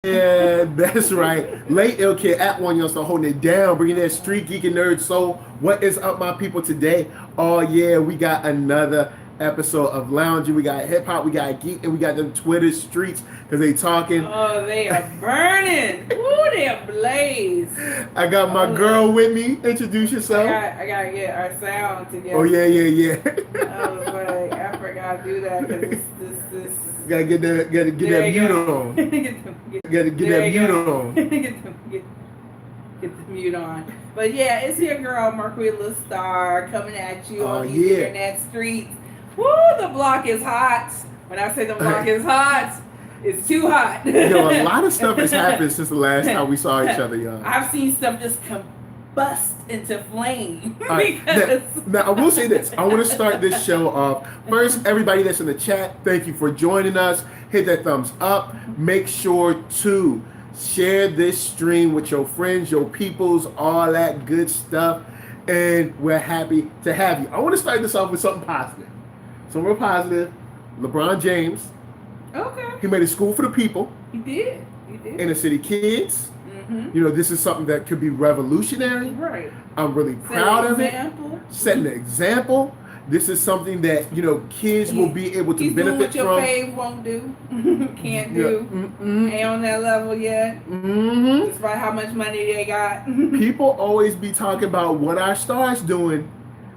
Yeah, that's right. Late ill kid at OneYoungsta holding it down, bringing that street geek and nerd soul. What is up, my people? Today, oh yeah, we got another episode of Loungin. We got hip hop, we got geek, and we got them Twitter streets because they talking. Oh, they are burning. Ooh, they are blaze. I got my girl with me. Introduce yourself. I gotta get our sound together. Oh yeah. I was like, I forgot to do that because this. Gotta get that mute on. Gotta get that mute on. Get the mute on. But yeah, it's your girl Marqueeda LaStar coming at you on these internet streets. Woo, the block is hot. When I say the block is hot, it's too hot. A lot of stuff has happened since the last time we saw each other, y'all. I've seen stuff just combust into flame. Right. Now, I will say this. I want to start this show off. First, everybody that's in the chat, thank you for joining us. Hit that thumbs up. Make sure to share this stream with your friends, your peoples, all that good stuff. And we're happy to have you. I want to start this off with something positive. So real positive. LeBron James. Okay. He made a school for the people. He did. Inner city kids. You know, this is something that could be revolutionary. Right. I'm really proud of it. Setting an example. This is something that, you know, kids will be able to benefit from. What your fave won't do, can't do. Ain't on that level yet. Despite how much money they got. People always be talking about what our stars doing.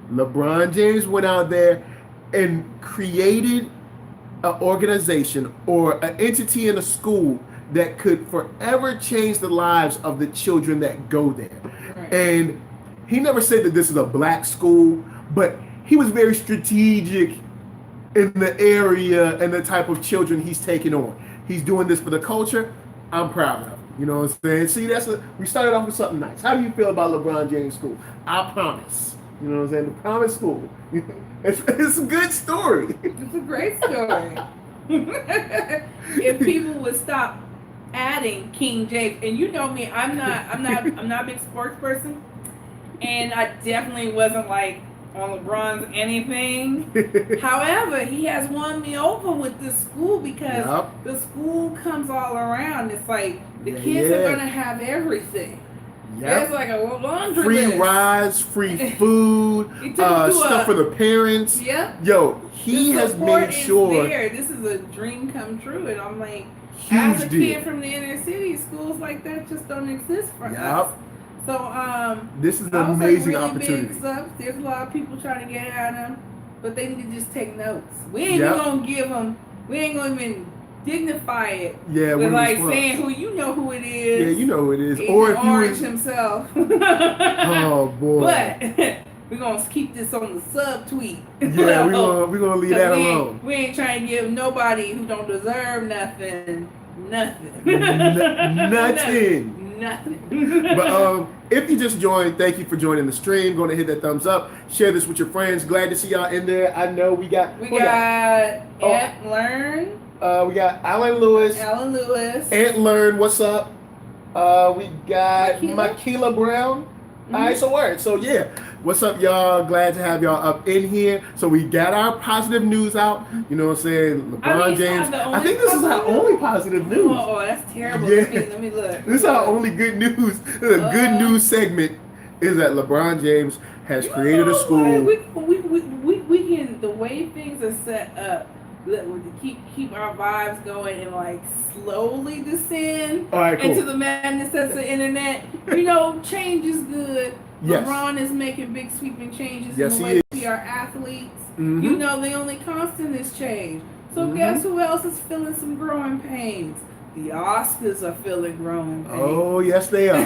LeBron James went out there and created an organization or an entity in a school that could forever change the lives of the children that go there. Right. And he never said that this is a black school, but he was very strategic in the area and the type of children he's taking on. He's doing this for the culture. I'm proud of him. You know what I'm saying? See, we started off with something nice. How do you feel about LeBron James School? I promise. You know what I'm saying? The Promise School. It's a good story. It's a great story. If people would stop adding King James, and you know me, I'm not a big sports person, and I definitely wasn't like on LeBron's anything. However, he has won me over with this school because the school comes all around. It's like the kids are gonna have everything. There's like a laundry free list. Rides, free food, stuff for the parents. Yo, he has made sure. This is a dream come true, and I'm like, as a kid from the inner city, schools like that just don't exist for us. So this is an amazing opportunity. Big stuff. There's a lot of people trying to get at them, but they need to just take notes. We ain't even gonna give them. We ain't gonna even dignify it. Yeah, with like saying who you know who it is. Yeah, you know who it is. Or if Orange himself. Oh boy. But we're gonna keep this on the sub tweet. Yeah, we're gonna leave that alone. We ain't trying to give nobody who don't deserve nothing. Nothing. But if you just joined, thank you for joining the stream. Going to hit that thumbs up. Share this with your friends. Glad to see y'all in there. I know we got Aunt Learn. We got Alan Lewis. Aunt Learn, what's up? We got Marqueeda Brown. All right, so yeah. What's up, y'all? Glad to have y'all up in here. So we got our positive news out. You know what I'm saying? LeBron James. I think this is our only positive news. Oh, that's terrible. Yeah. Let me look. This is our only good news. The good news segment is that LeBron James has created a school. We can, the way things are set up, to keep our vibes going and like slowly descend into the madness that's the internet. You know, change is good. Yes. LeBron is making big sweeping changes in the way we are athletes. You know, the only constant is change. So guess who else is feeling some growing pains? The Oscars are feeling growing pains. Oh, yes, they are.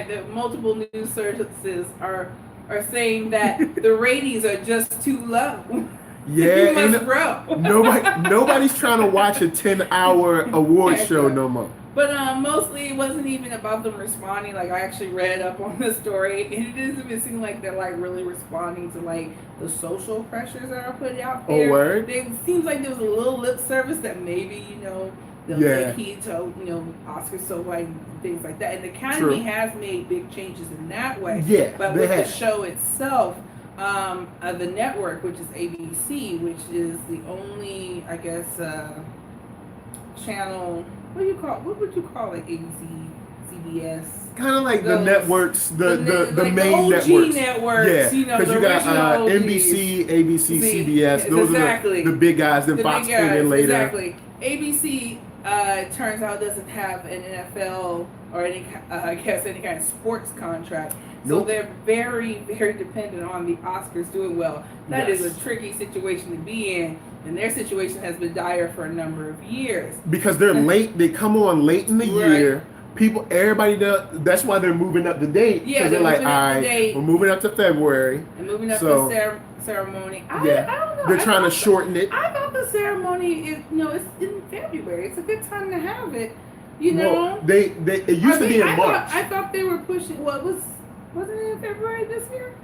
The multiple news services are saying that the ratings are just too low. Yeah, you must grow. Nobody's trying to watch a 10-hour award show no more. But mostly it wasn't even about them responding. Like, I actually read up on the story, and it doesn't even seem like they're like really responding to like the social pressures that are put out there. Oh, word. It seems like there was a little lip service that maybe, you know, they'll take heed to, you know, Oscar so white and things like that. And the Academy has made big changes in that way. Yeah, but with the show itself, the network, which is ABC, which is the only, I guess, channel. What would you call it? ABC, CBS. Kind of like the networks, the like main the OG networks. Yeah, you know, because you got NBC, ABC, CBS. Those are the big guys. Then Fox came in later. Exactly. ABC turns out doesn't have an NFL or any kind of sports contract. So they're very, very dependent on the Oscars doing well. That is a tricky situation to be in, and their situation has been dire for a number of years. Because they're late. They come on late in the year. Everybody does. That's why they're moving up the date. Yeah, they're like, all right, we're moving up to February. And moving up the ceremony. I don't know. They're trying to shorten it. I thought the ceremony is, it's in February. It's a good time to have it. You know. Well, it used to be in March. I thought they were pushing. Wasn't it in February this year?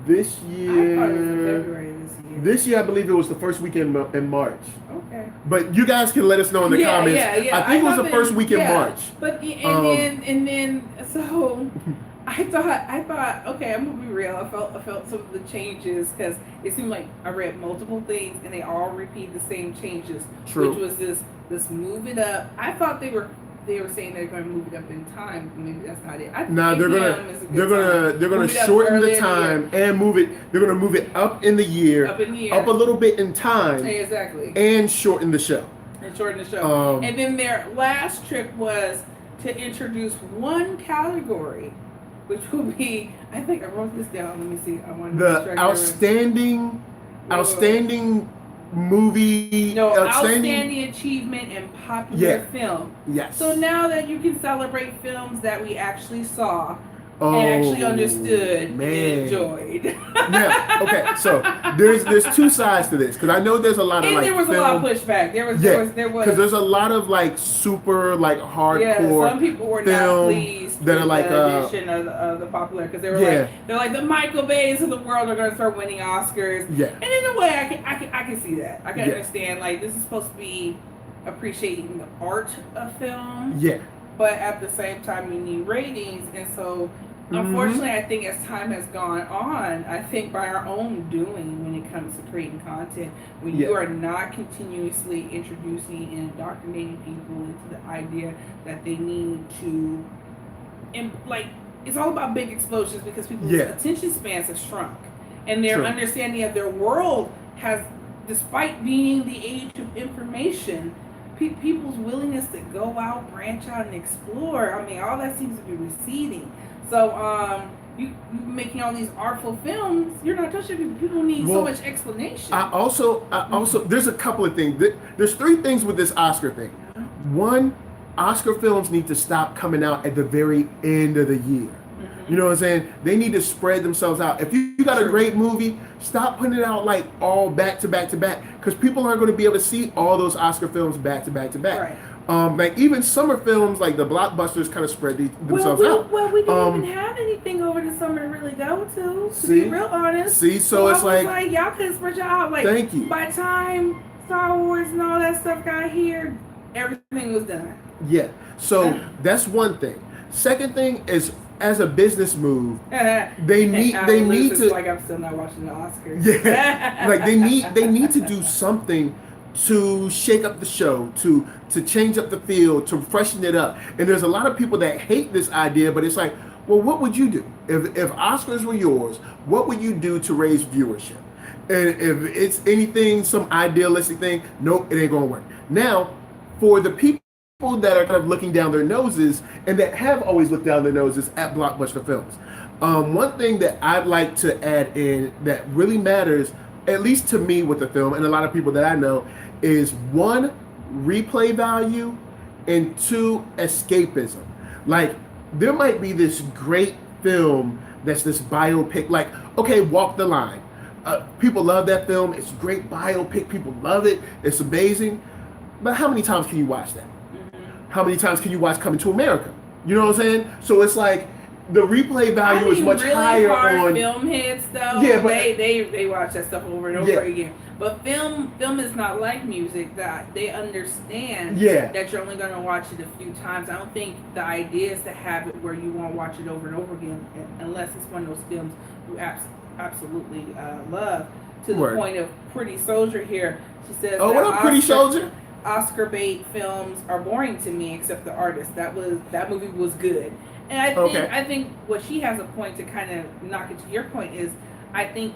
This year. I thought it was in February this year. This year, I believe it was the first weekend in March. Okay. But you guys can let us know in the comments. Yeah. I think it was the first week in March. But and then so I thought okay, I'm gonna be real. I felt some of the changes because it seemed like I read multiple things and they all repeat the same changes. True. Which was this move it up. I thought they were saying they're going to move it up in time. Maybe that's not it. They're gonna shorten the time and move it. They're gonna move it up in the year, up a little bit in time, exactly, and shorten the show. And then their last trick was to introduce one category, which will be, I think I wrote this down. Let me see. I want the outstanding movie. Outstanding achievement in popular film. Yes. So now that you can celebrate films that we actually saw and actually understood and enjoyed. Yeah. Okay. So there's two sides to this because I know there's a lot of and there was a lot of pushback. There was because there's a lot of like super like hardcore. Yeah. Some people were not pleased that are like the addition of the popular because they were they're like the Michael Bays of the world are going to start winning Oscars. Yeah. And in a way, I can see that. I can understand like this is supposed to be appreciating the art of film. Yeah. But at the same time, you need ratings, and so unfortunately, I think as time has gone on, I think by our own doing when it comes to creating content, when you are not continuously introducing and indoctrinating people into the idea that they need to, and like it's all about big explosions because people's attention spans have shrunk, and their understanding of their world has, despite being the age of information. People's willingness to go out, branch out, and explore. I mean, all that seems to be receding. So, you making all these artful films, you're not touching people. People need so much explanation. I also, there's a couple of things. There's three things with this Oscar thing. One, Oscar films need to stop coming out at the very end of the year. You know what I'm saying? They need to spread themselves out. If you got a great movie, stop putting it out like all back to back to back, because people aren't going to be able to see all those Oscar films back to back to back. Right. Like even summer films, like the blockbusters, kind of spread themselves out. Well, we didn't even have anything over the summer to really go to be real honest. So it's like y'all could spread y'all out. Like, thank you. By the time Star Wars and all that stuff got here, everything was done. Yeah. So that's one thing. Second thing is, as a business move, they need to, like I'm still not watching the Oscars. Yeah, like they need to do something to shake up the show, to change up the field, to freshen it up. And there's a lot of people that hate this idea, but it's like, well, what would you do if Oscars were yours? What would you do to raise viewership? And if it's anything, some idealistic thing, nope, it ain't gonna work. Now, for the people that are kind of looking down their noses and that have always looked down their noses at blockbuster films. One thing that I'd like to add in that really matters, at least to me with the film and a lot of people that I know, is one, replay value, and two, escapism. Like, there might be this great film that's this biopic, like, okay, Walk the Line. People love that film. It's a great biopic. People love it. It's amazing. But how many times can you watch that? How many times can you watch Coming to America? You know what I'm saying? So it's like the replay value is much really higher on film heads though. Yeah, but they watch that stuff over and over again. But film is not like music that they understand that you're only gonna watch it a few times. I don't think the idea is to have it where you won't watch it over and over again unless it's one of those films you absolutely love. To the point of Pretty Soldier here. She says, "Oh, what up, Pretty Soldier?" Oscar bait films are boring to me, except the artist. That movie was good, and I think what she has a point to kind of knock it to your point is, I think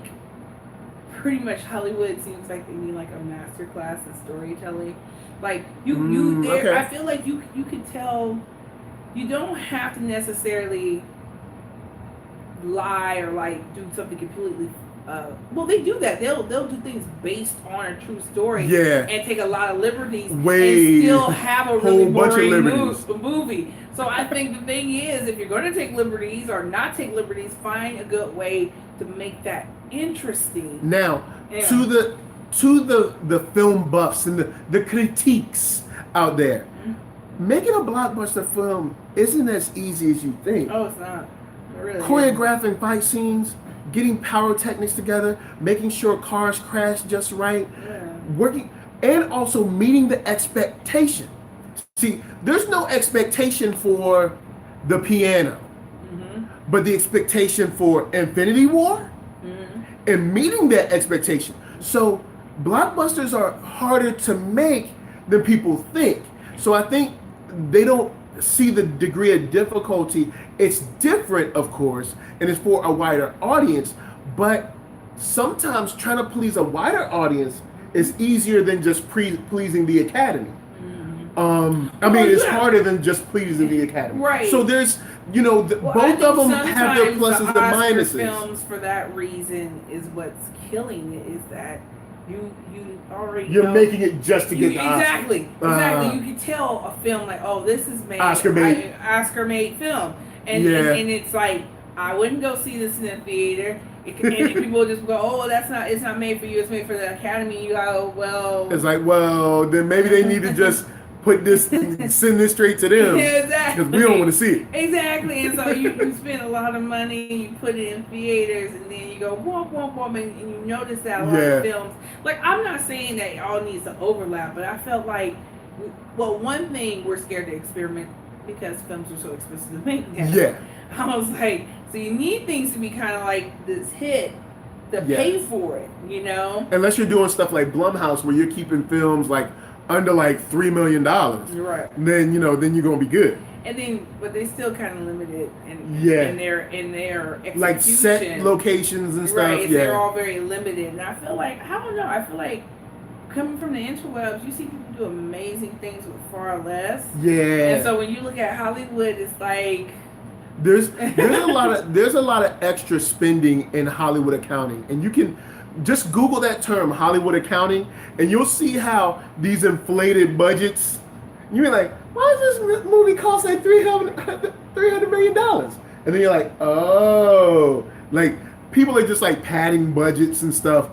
pretty much Hollywood seems like they need like a master class in storytelling. Like I feel like you could tell. You don't have to necessarily lie or like do something completely. Well, they do that. They'll do things based on a true story. Yeah. And take a lot of liberties and still have a really boring movie. So I think the thing is, if you're going to take liberties or not take liberties, find a good way to make that interesting. Now, to the film buffs and the critiques out there, making a blockbuster film isn't as easy as you think. Oh, it's not. It really choreographing fight scenes, getting pyrotechnics together, making sure cars crash just right, working, and also meeting the expectation. See, there's no expectation for the piano, but the expectation for Infinity War, and meeting that expectation. So blockbusters are harder to make than people think. So I think they don't see the degree of difficulty. It's different, of course, and it's for a wider audience, but sometimes trying to please a wider audience is easier than just pleasing the Academy. It's harder than just pleasing the Academy. Right. So there's, both of them have their pluses and minuses. Films, for that reason, is what's killing it, is that you already You're making it just to get the Oscar. Exactly. You can tell a film like, oh, this is made Oscar made film, and it's like, I wouldn't go see this in the theater. And people just go, oh, it's not made for you. It's made for the Academy. You go, well. It's like, well, then maybe they need to just send this straight to them. Exactly. Because we don't want to see it. Exactly. And so you spend a lot of money, you put it in theaters, and then you go, womp, womp, womp, and you notice that a lot of films. Like, I'm not saying that it all needs to overlap, but I felt like, well, one thing, we're scared to experiment because films are so expensive to make now. Yeah. I was like, so you need things to be kind of like this hit to pay for it, Unless you're doing stuff like Blumhouse, where you're keeping films like under like $3 million, right? Then then you're gonna be good. And then, but they still kind of limited in their execution. Like set locations and stuff. Right, they're all very limited, and I feel like coming from the interwebs, you see people do amazing things with far less. Yeah. And so when you look at Hollywood, it's like there's a lot of extra spending in Hollywood accounting, and you can just Google that term, Hollywood accounting, and you'll see how these inflated budgets. You're like, why does this movie cost like $300 million? And then you're like, oh, like people are just like padding budgets and stuff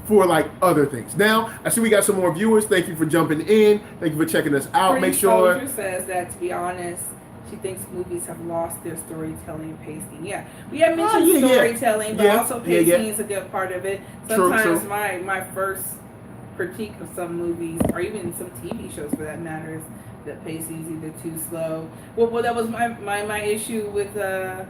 for like other things. Now, I see we got some more viewers. Thank you for jumping in. Thank you for checking us out. Make sure. Soldier says that, to be honest, she thinks movies have lost their storytelling and pacing. Yeah, we have mentioned storytelling, but also pacing is a good part of it. Sometimes true. My first critique of some movies, or even some TV shows for that matter, is that pacing is either too slow. Well, that was my issue with the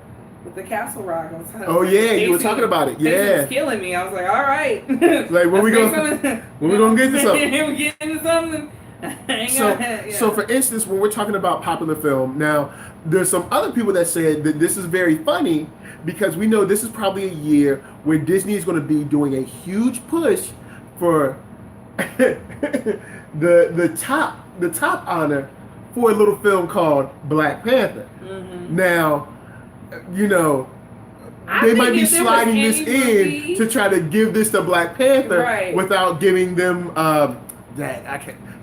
Castle Rock. You were talking about it. Yeah, it was killing me. I was like, all right, like when we gonna get to something? We get into something. So for instance, when we're talking about popular film, now there's some other people that said that this is very funny because we know this is probably a year where Disney is going to be doing a huge push for the top honor for a little film called Black Panther. Now, they might be sliding this in to try to give this to Black Panther without giving them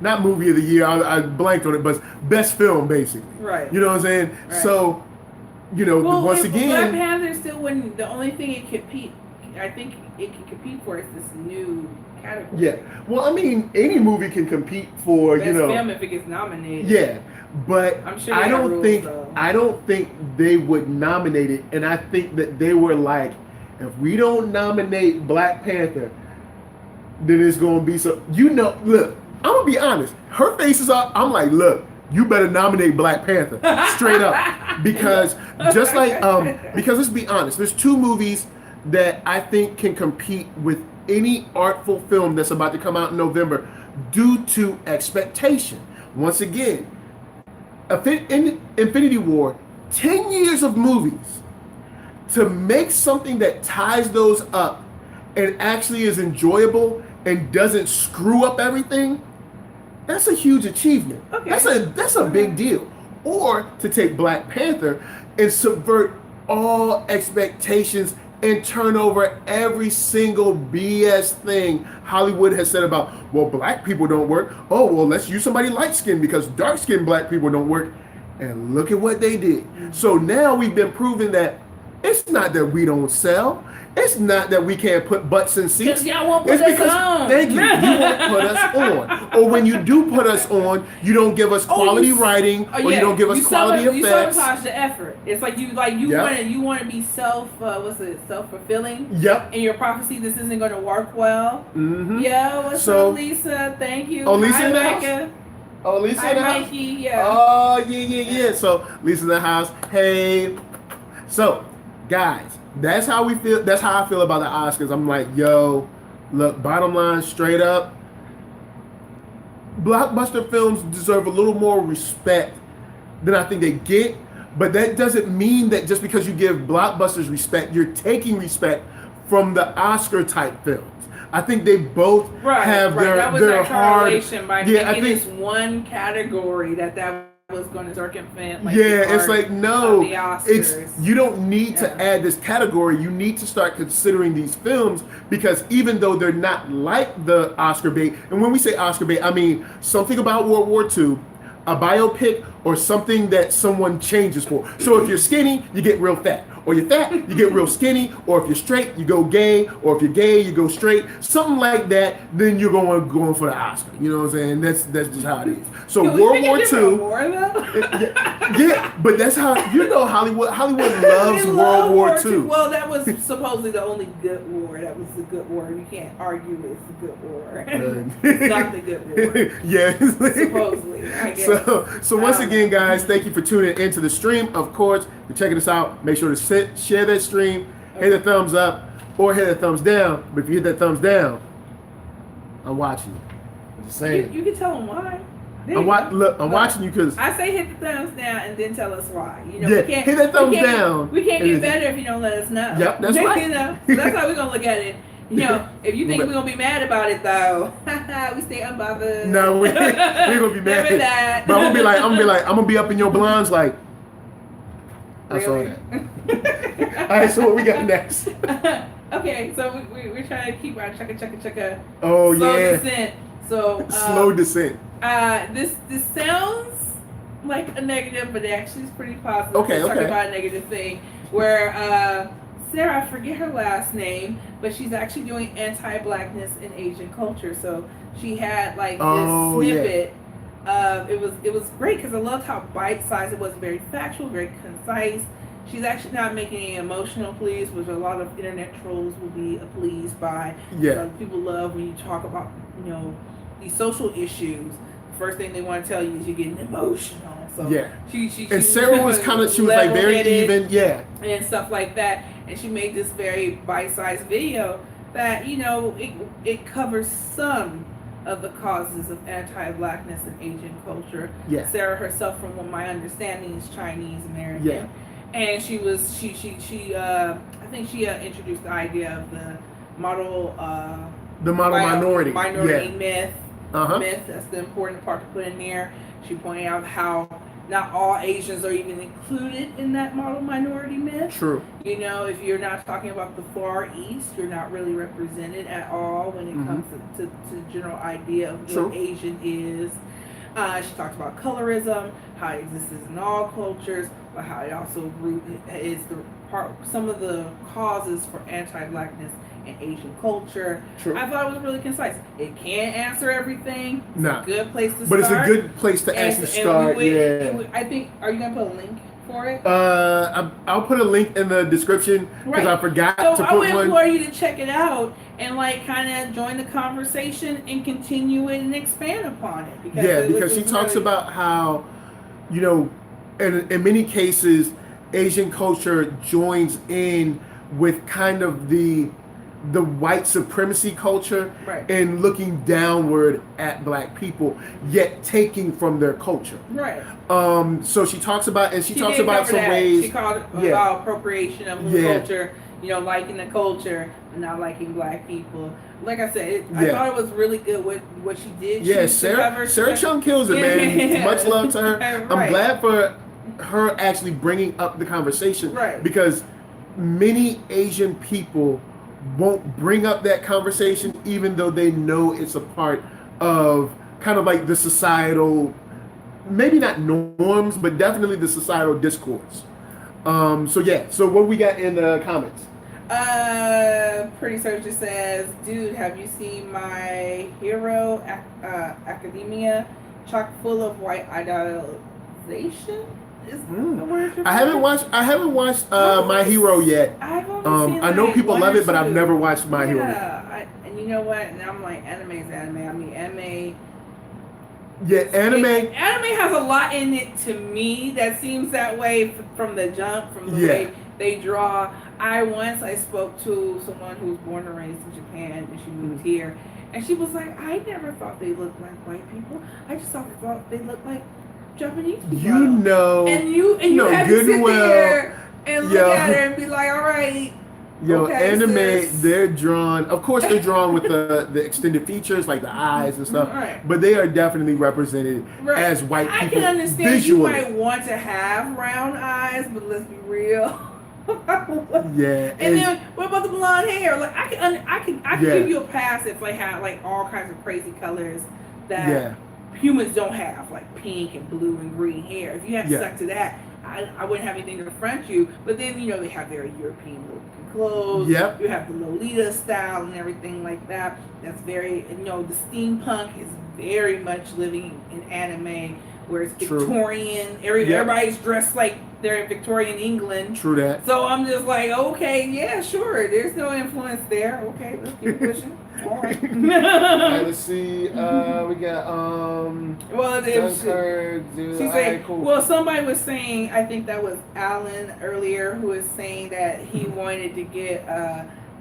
not movie of the year, I blanked on it, but best film, basically. Right. You know what I'm saying? Right. So, once again, Black Panther still wouldn't. The only thing it can compete for is this new category. Yeah. Well, I mean, any movie can compete for best film if it gets nominated. Yeah, but I'm sure I don't think they would nominate it, and I think that they were like, if we don't nominate Black Panther, then it's gonna be so. Look. I'm gonna be honest. Her face is up. I'm like, look, you better nominate Black Panther straight up, because because let's be honest. There's two movies that I think can compete with any artful film that's about to come out in November. due to expectation. Once again, in Infinity War, 10 years of movies to make something that ties those up and actually is enjoyable and doesn't screw up everything, that's a huge achievement. Okay. That's a big deal. Or to take Black Panther and subvert all expectations and turn over every single BS thing Hollywood has said about, well, black people don't work. Oh, well, let's use somebody light-skinned because dark-skinned black people don't work. And look at what they did. So now we've been proving that it's not that we don't sell. It's not that we can't put butts in seats. Because y'all won't put us on. Thank you. You won't put us on. Or when you do put us on, you don't give us quality writing, or you don't give us quality effects. You sabotage the effort. It's like you want to be self-fulfilling. Yep. In your prophecy, this isn't going to work well. Mm-hmm. Yeah. What's up, Lisa? Thank you. Oh, Lisa Hi, in the Micah. house. Oh, Lisa Hi, in the house. Mikey. Yeah. Oh, yeah. So Lisa in the house. Hey. So, guys. That's how we feel. That's how I feel about the Oscars. I'm like, yo, look, bottom line, straight up, blockbuster films deserve a little more respect than I think they get. But that doesn't mean that just because you give blockbusters respect, you're taking respect from the Oscar type films. I think they both have their hard. By making this one category that was going to circumvent. It's like, no, you don't need to add this category. You need to start considering these films, because even though they're not like the Oscar bait, and when we say Oscar bait, I mean something about World War II, a biopic, or something that someone changes for. So if you're skinny, you get real fat. Or you're fat, you get real skinny. Or if you're straight, you go gay. Or if you're gay, you go straight. Something like that, then you're going for the Oscar. You know what I'm saying? That's just how it is. So World War II. But that's how, Hollywood loves World War II. Well, that was supposedly the only good war. That was the good war. You can't argue it's a good war. It's not the good war. Yeah. Supposedly, I guess. So once again, guys, thank you for tuning into the stream. Of course, you're checking us out. Make sure to share that stream, hit the thumbs up, or hit the thumbs down. But if you hit that thumbs down, I'm watching you. I'm just saying. You can tell them why. I'm watching you because I say hit the thumbs down and then tell us why. We can't, hit that thumbs down. We can't get better if you don't let us know. Yep, that's right. So that's how we're gonna look at it. If you think we're gonna be mad about it though, we stay unbothered. No, we're gonna be mad. But I'm gonna be up in your blinds like. I saw that. All right, so what we got next? Okay, so we're trying to keep our chugga. Oh, slow yeah. Descent. So slow descent. This sounds like a negative, but it actually is pretty positive. Okay. Talking about a negative thing where Sarah, I forget her last name, but she's actually doing anti-blackness in Asian culture. So she had like this snippet. Yeah. It was great because I loved how bite-sized it was, very factual, very concise. She's actually not making any emotional pleas, which a lot of internet trolls will be pleased by. Yeah. People love when you talk about, these social issues. The first thing they want to tell you is you're getting emotional. So yeah. She and Sarah was like very even, and stuff like that. And she made this very bite-sized video that it covers some of the causes of anti-blackness in Asian culture. Yeah. Sarah herself, from what my understanding, is Chinese American. Yeah. And she I think she introduced the idea of the model minority myth. Myth, that's the important part to put in there. She pointed out how not all Asians are even included in that model minority myth. True. If you're not talking about the Far East, you're not really represented at all when it comes to the general idea of what Asian is. She talked about colorism, how it exists in all cultures, but how it also is some of the causes for anti-blackness in Asian culture. True. I thought it was really concise. It can't answer everything. No. It's a good place to but start. But it's a good place to actually start. I think, are you going to put a link for it? I'll put a link in the description because I forgot to put one. So I would implore you to check it out and kind of join the conversation and continue it and expand upon it. Because she talks about how, in many cases, Asian culture joins in with kind of the the white supremacy culture Right. and looking downward at black people, yet taking from their culture. Right. So she talks about, and she talks did about cover some that. ways. She called it Yeah. about appropriation of the Yeah. culture, you know, liking the culture and not liking black people. Like I said, I Yeah. thought it was really good what she did. Yeah, choose to cover. Sarah Cheung kills it, man. Yeah. Much love to her. Right. I'm glad for her actually bringing up the conversation, Right. because many Asian people won't bring up that conversation, even though they know it's a part of kind of like the societal, maybe not norms, but definitely the societal discourse. So yeah, so what we got in the comments? Pretty Soldier says, dude, have you seen My Hero Academia? Chock full of white idealization? Is the word I haven't watched My Hero yet. I've only seen I know like people one love or it, but I've two. never watched My Hero yet. Yeah, and you know what? And I'm like, anime's anime. I mean, anime. Yeah, anime. Anime has a lot in it to me that seems that way from the jump, from the way they draw. I spoke to someone who was born and raised in Japan, and she moved here, and she was like, I never thought they looked like white people. I just thought they looked like Japanese people. You know, and you have good to and sit well, there and look at it and be like, all right. Yo, okay, anime, sis. they're drawn. Of course, they're drawn with the extended features, like the eyes and stuff. Right. But they are definitely represented Right. as white people. I can understand visually. you might want to have round eyes, but let's be real. Yeah. And then what about the blonde hair? Like I can give you a pass if they had like all kinds of crazy colors that humans don't have, like pink and blue and green hair. If you had stuck to that, I wouldn't have anything to confront you. But then they have their European looking clothes. Yep. You have the Lolita style and everything like that. That's very the steampunk is very much living in anime, where it's Victorian. Everybody's dressed like they're in Victorian England. True that. So I'm just like, okay, yeah, sure. There's no influence there. Okay, let's keep pushing. All right. All right, let's see. We got well, she's saying, cool. Well, somebody was saying, I think that was Alan earlier, who was saying that he wanted to get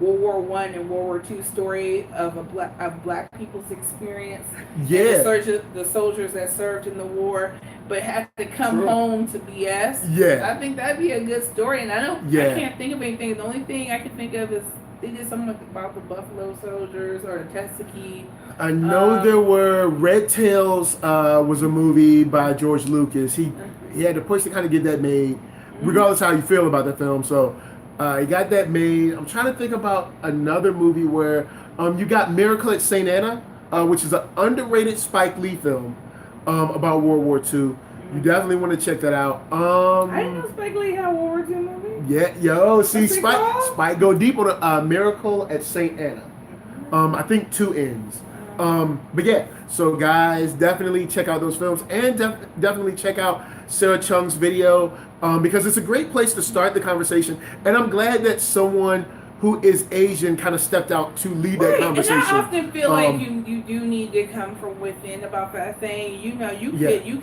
World War I and World War II story of black people's experience. Yeah. The soldiers that served in the war, but had to come home to BS. Yeah. I think that'd be a good story, and I can't think of anything. The only thing I can think of is they did something about the Buffalo Soldiers or the Tuskegee. I know there were Red Tails was a movie by George Lucas. He had to push to kind of get that made, regardless how you feel about the film. So he got that made. I'm trying to think about another movie where you got Miracle at St. Anna, which is an underrated Spike Lee film about World War II. You definitely want to check that out. I didn't know Spike Lee had a World War II movie. Yeah, see, Spike go deep on a Miracle at St. Anna. I think 2 ends. But yeah, so guys, definitely check out those films, and definitely check out Sarah Cheung's video, because it's a great place to start the conversation. And I'm glad that someone who is Asian kind of stepped out to lead that conversation. And I often feel like you do need to come from within about that thing. You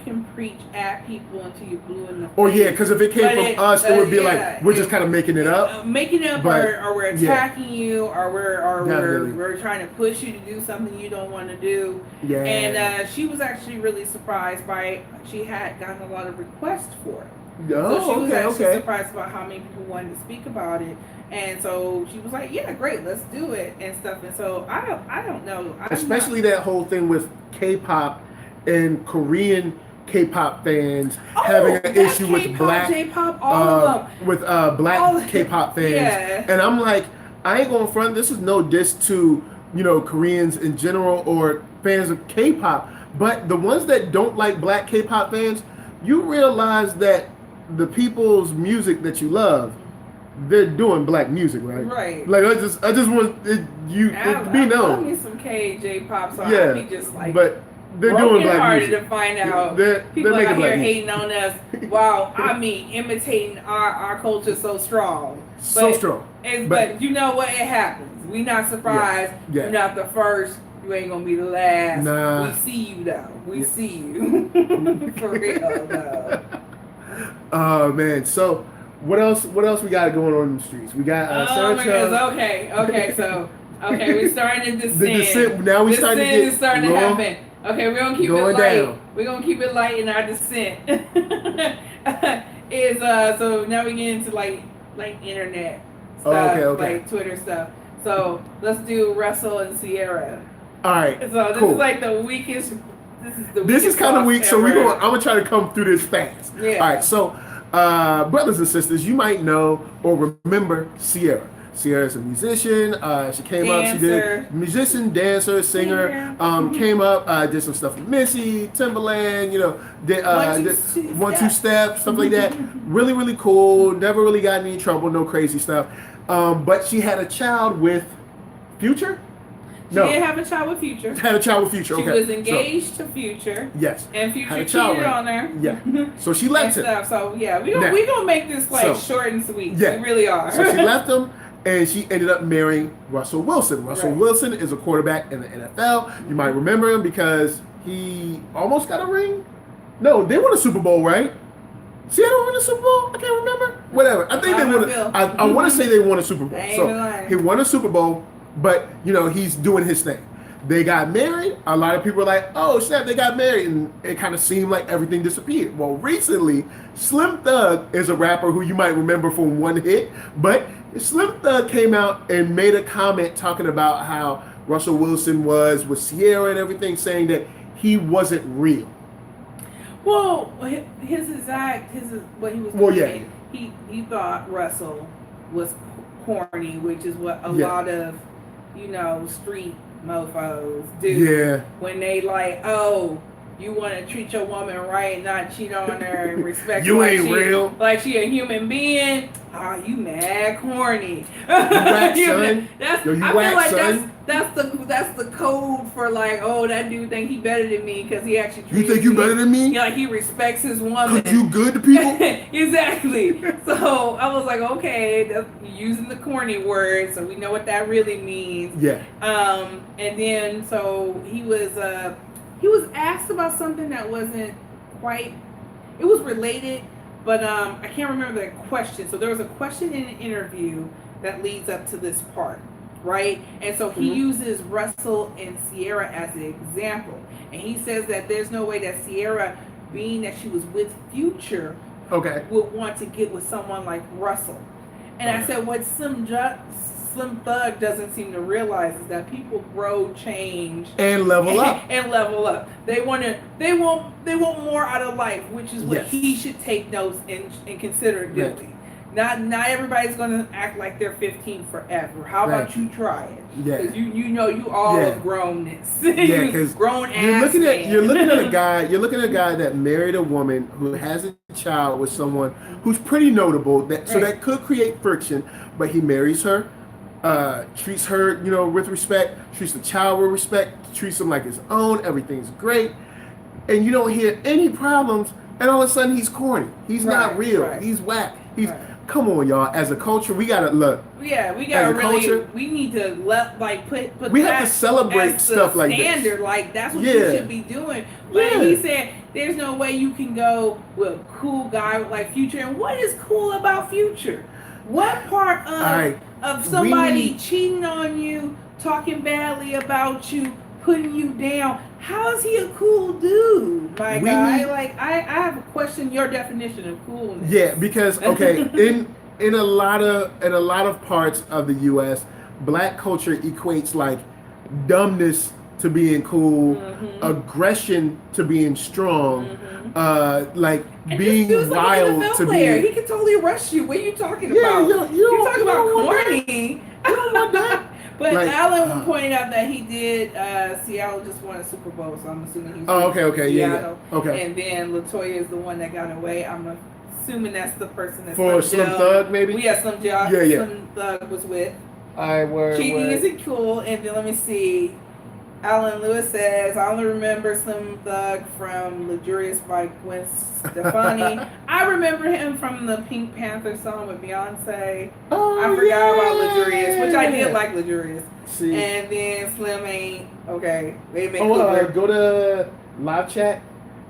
can preach at people until you're blue in the face. Or because if it came from us, it would be like we're just kind of making it up. Or we're attacking you, or we're trying to push you to do something you don't want to do. Yeah. And she was actually really surprised by she had gotten a lot of requests for it. Oh, so she was actually surprised about how many people wanted to speak about it. And so she was like, yeah, great, let's do it and stuff. And so I don't know. Especially that whole thing with K-pop and Korean K-pop fans having an issue with black J-pop, all of them. With black K-pop fans. Yeah. And I'm like, I ain't going front. This is no diss to, Koreans in general or fans of K-pop. But the ones that don't like black K-pop fans, you realize that the people's music that you love, they're doing black music, right? Right. Like I just want it to be known. I love me some K-pop, so I'd be just like, but they're doing black music. To find out they're people out here hating music. on us. Wow, imitating our culture so strong. But you know what? It happens. We not surprised. Yeah. You're not the first. You ain't gonna be the last. Nah. We see you though. We see you. For real though. Oh man. So What else? What else we got going on in the streets? We got oh my Sarah goodness. Okay. So we're starting to descend. The descent. Now we starting to get. Descent is starting to happen. Okay, we're gonna keep it light. Down. We're gonna keep it light in our descent. So now we get into like internet stuff, okay. like Twitter stuff. So let's do Russell and Ciara. All right. So this is like the weakest. This is kind of weak. ever. So I'm gonna try to come through this fast. Yeah. All right. So, brothers and sisters, you might know or remember Ciara. Ciara is a musician. She came up. She did musician, dancer, singer. Came up. Did some stuff with Missy, Timberland. You know, did 1-2 Step, stuff like that. Really, really cool. Never really got in any trouble. No crazy stuff. But she had a child with Future. She did have a child with Future. Had a child with Future. She was engaged to Future. Yes. And Future cheated on her. Yeah. So she left him. So yeah, we gonna make this like short and sweet. Yeah. We really are. So she left him, and she ended up marrying Russell Wilson. Russell Wilson is a quarterback in the NFL. You might remember him because he almost got a ring. No, they won a Super Bowl, right? Seattle won a Super Bowl? I can't remember. Whatever. I think they won. I want to say they won a Super Bowl. So he won a Super Bowl. But, you know, he's doing his thing. They got married. A lot of people are like, oh, snap, they got married. And it kind of seemed like everything disappeared. Well, recently, Slim Thug is a rapper who you might remember from one hit. But Slim Thug came out and made a comment talking about how Russell Wilson was with Ciara and everything, saying that he wasn't real. Well, what he was saying, he thought Russell was corny, which is what a lot of street mofos do when they like, oh, you want to treat your woman right, not cheat on her and respect you her ain't real, like she a human being. Oh, you mad corny. You whack, son. That's the code for like, oh, that dude think he better than me because he actually you think you better than me? Yeah, like he respects his woman. You good to people? Exactly. So I was like, okay, that's using the corny word, so we know what that really means. Yeah. And then so he was asked about something that wasn't quite. It was related. But I can't remember the question. So there was a question in an interview that leads up to this part, right? And so he uses Russell and Ciara as an example. And he says that there's no way that Ciara, being that she was with Future, would want to get with someone like Russell. And I said, what Slim Thug doesn't seem to realize is that people grow, change, and level up. They want more out of life, which is what he should take notes and consider doing. Not everybody's gonna act like they're 15 forever. How about you try it? Yeah. Because you know you all of grownness. Yeah, because grown ass. You're looking at a guy that married a woman who has a child with someone who's pretty notable. So that could create friction. But he marries her. Treats her, with respect, treats the child with respect, treats him like his own, everything's great, and you don't hear any problems, and all of a sudden he's corny. He's not real. He's whack. Come on, y'all. As a culture, we gotta look. Yeah, we gotta really. We need to put. We have to celebrate stuff like standard. This. Like that's what you should be doing. But he said, "There's no way you can go with a cool guy like Future." And what is cool about Future? What part of somebody cheating on you, talking badly about you, putting you down? How is he a cool dude, my guy? I have a question. Your definition of coolness? Yeah, because in a lot of parts of the U.S., black culture equates like dumbness to being cool, aggression to being strong, being wild to being. He can totally rush you. What are you talking about? You're talking about corny. I don't want that. But Alan pointed out that he did. Seattle just won a Super Bowl, so I'm assuming he's. Oh, okay, Seattle. Yeah. Okay. And then LaToya is the one that got away. I'm assuming that's the person that's for Slim Thug, maybe. Slim Thug was with. Cheating isn't cool. And then let me see. Alan Lewis says, I only remember Slim Thug from Luxurious by Gwen Stefani. I remember him from the Pink Panther song with Beyonce. I forgot about Luxurious, which I did like Luxurious. See. And then Slim ain't, okay. Go to live chat.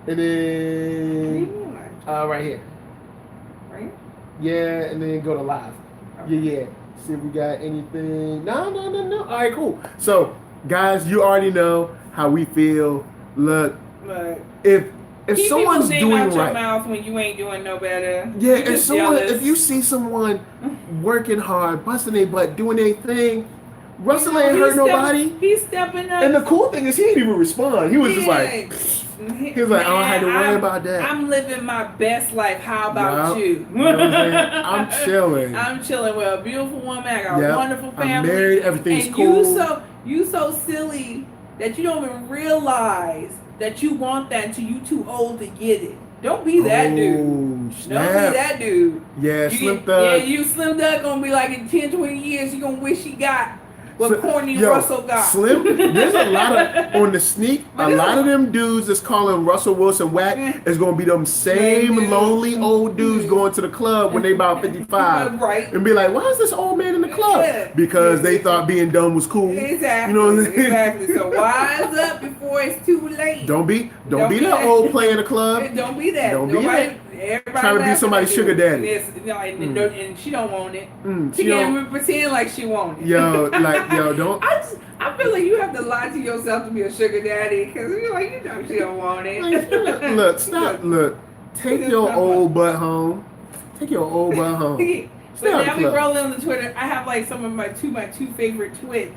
And then, right here. Right? Yeah, and then go to live. Okay. Yeah. See if we got anything. No. All right, cool. So, guys, you already know how we feel. Look, if keep someone's name doing out your right, mouth when you ain't doing no better. yeah. You If you see someone working hard, busting their butt, doing their thing, Russell ain't hurt nobody. He's stepping up. And the cool thing is, he didn't even respond. He was just like. He was like, I don't have to worry about that. I'm living my best life. How about you? You know what I'm saying? I'm chilling. I'm chilling with a beautiful woman. I got a wonderful family. I'm married. Everything's and cool. You so silly that you don't even realize that you want that until you too old to get it. Don't be that dude. Snap. Don't be that dude. Yeah, Slim Thug. Yeah, you Slim Thug gonna be like in 10, 20 years, you gonna wish he got what Courtney Russell got. Slim, there's a lot of, on the sneak, a lot of them dudes that's calling Russell Wilson whack is going to be them same lonely old dudes going to the club when they about 55. Right. And be like, why is this old man in the club? Yeah. Because they thought being dumb was cool. Exactly. You know what I'm saying? Exactly. So wise up before it's too late. Don't be that old player in the club. Don't be that. Don't be that. Everybody trying to be somebody's sugar daddy. And she don't want it. She can't even pretend like she want it. Don't. I feel like you have to lie to yourself to be a sugar daddy because you're like, you know she don't want it. Look, stop. Look, take your old butt home. Take your old butt home. But now we roll on the Twitter. I have like some of my two favorite tweets.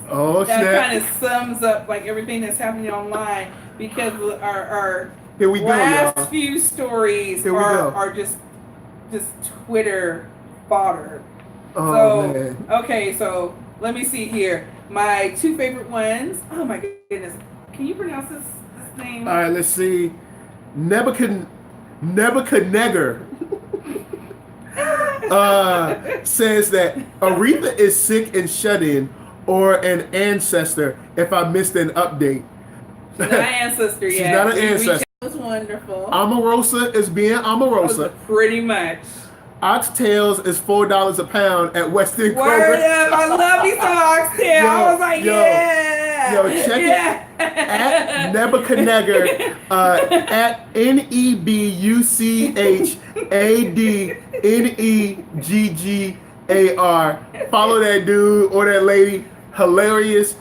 Oh, that snap. kind of sums up like everything that's happening online because our Here we last go, few stories are just Twitter fodder. Oh, man. Okay, so let me see here. My two favorite ones. Oh my goodness. Can you pronounce this name? All right, let's see. Nebuchadnezzar says that Aretha is sick and shut in or an ancestor if I missed an update. She's not an ancestor yet. She's not an ancestor. It was wonderful. Omarosa is being Omarosa. Pretty much. Oxtails is $4 a pound at Western Kroger. Word up. I love me some oxtail. I was like, yeah. Yo, check it at Nebuchadnezzar at NEBUCHADNEGGAR. Follow that dude or that lady. Hilarious.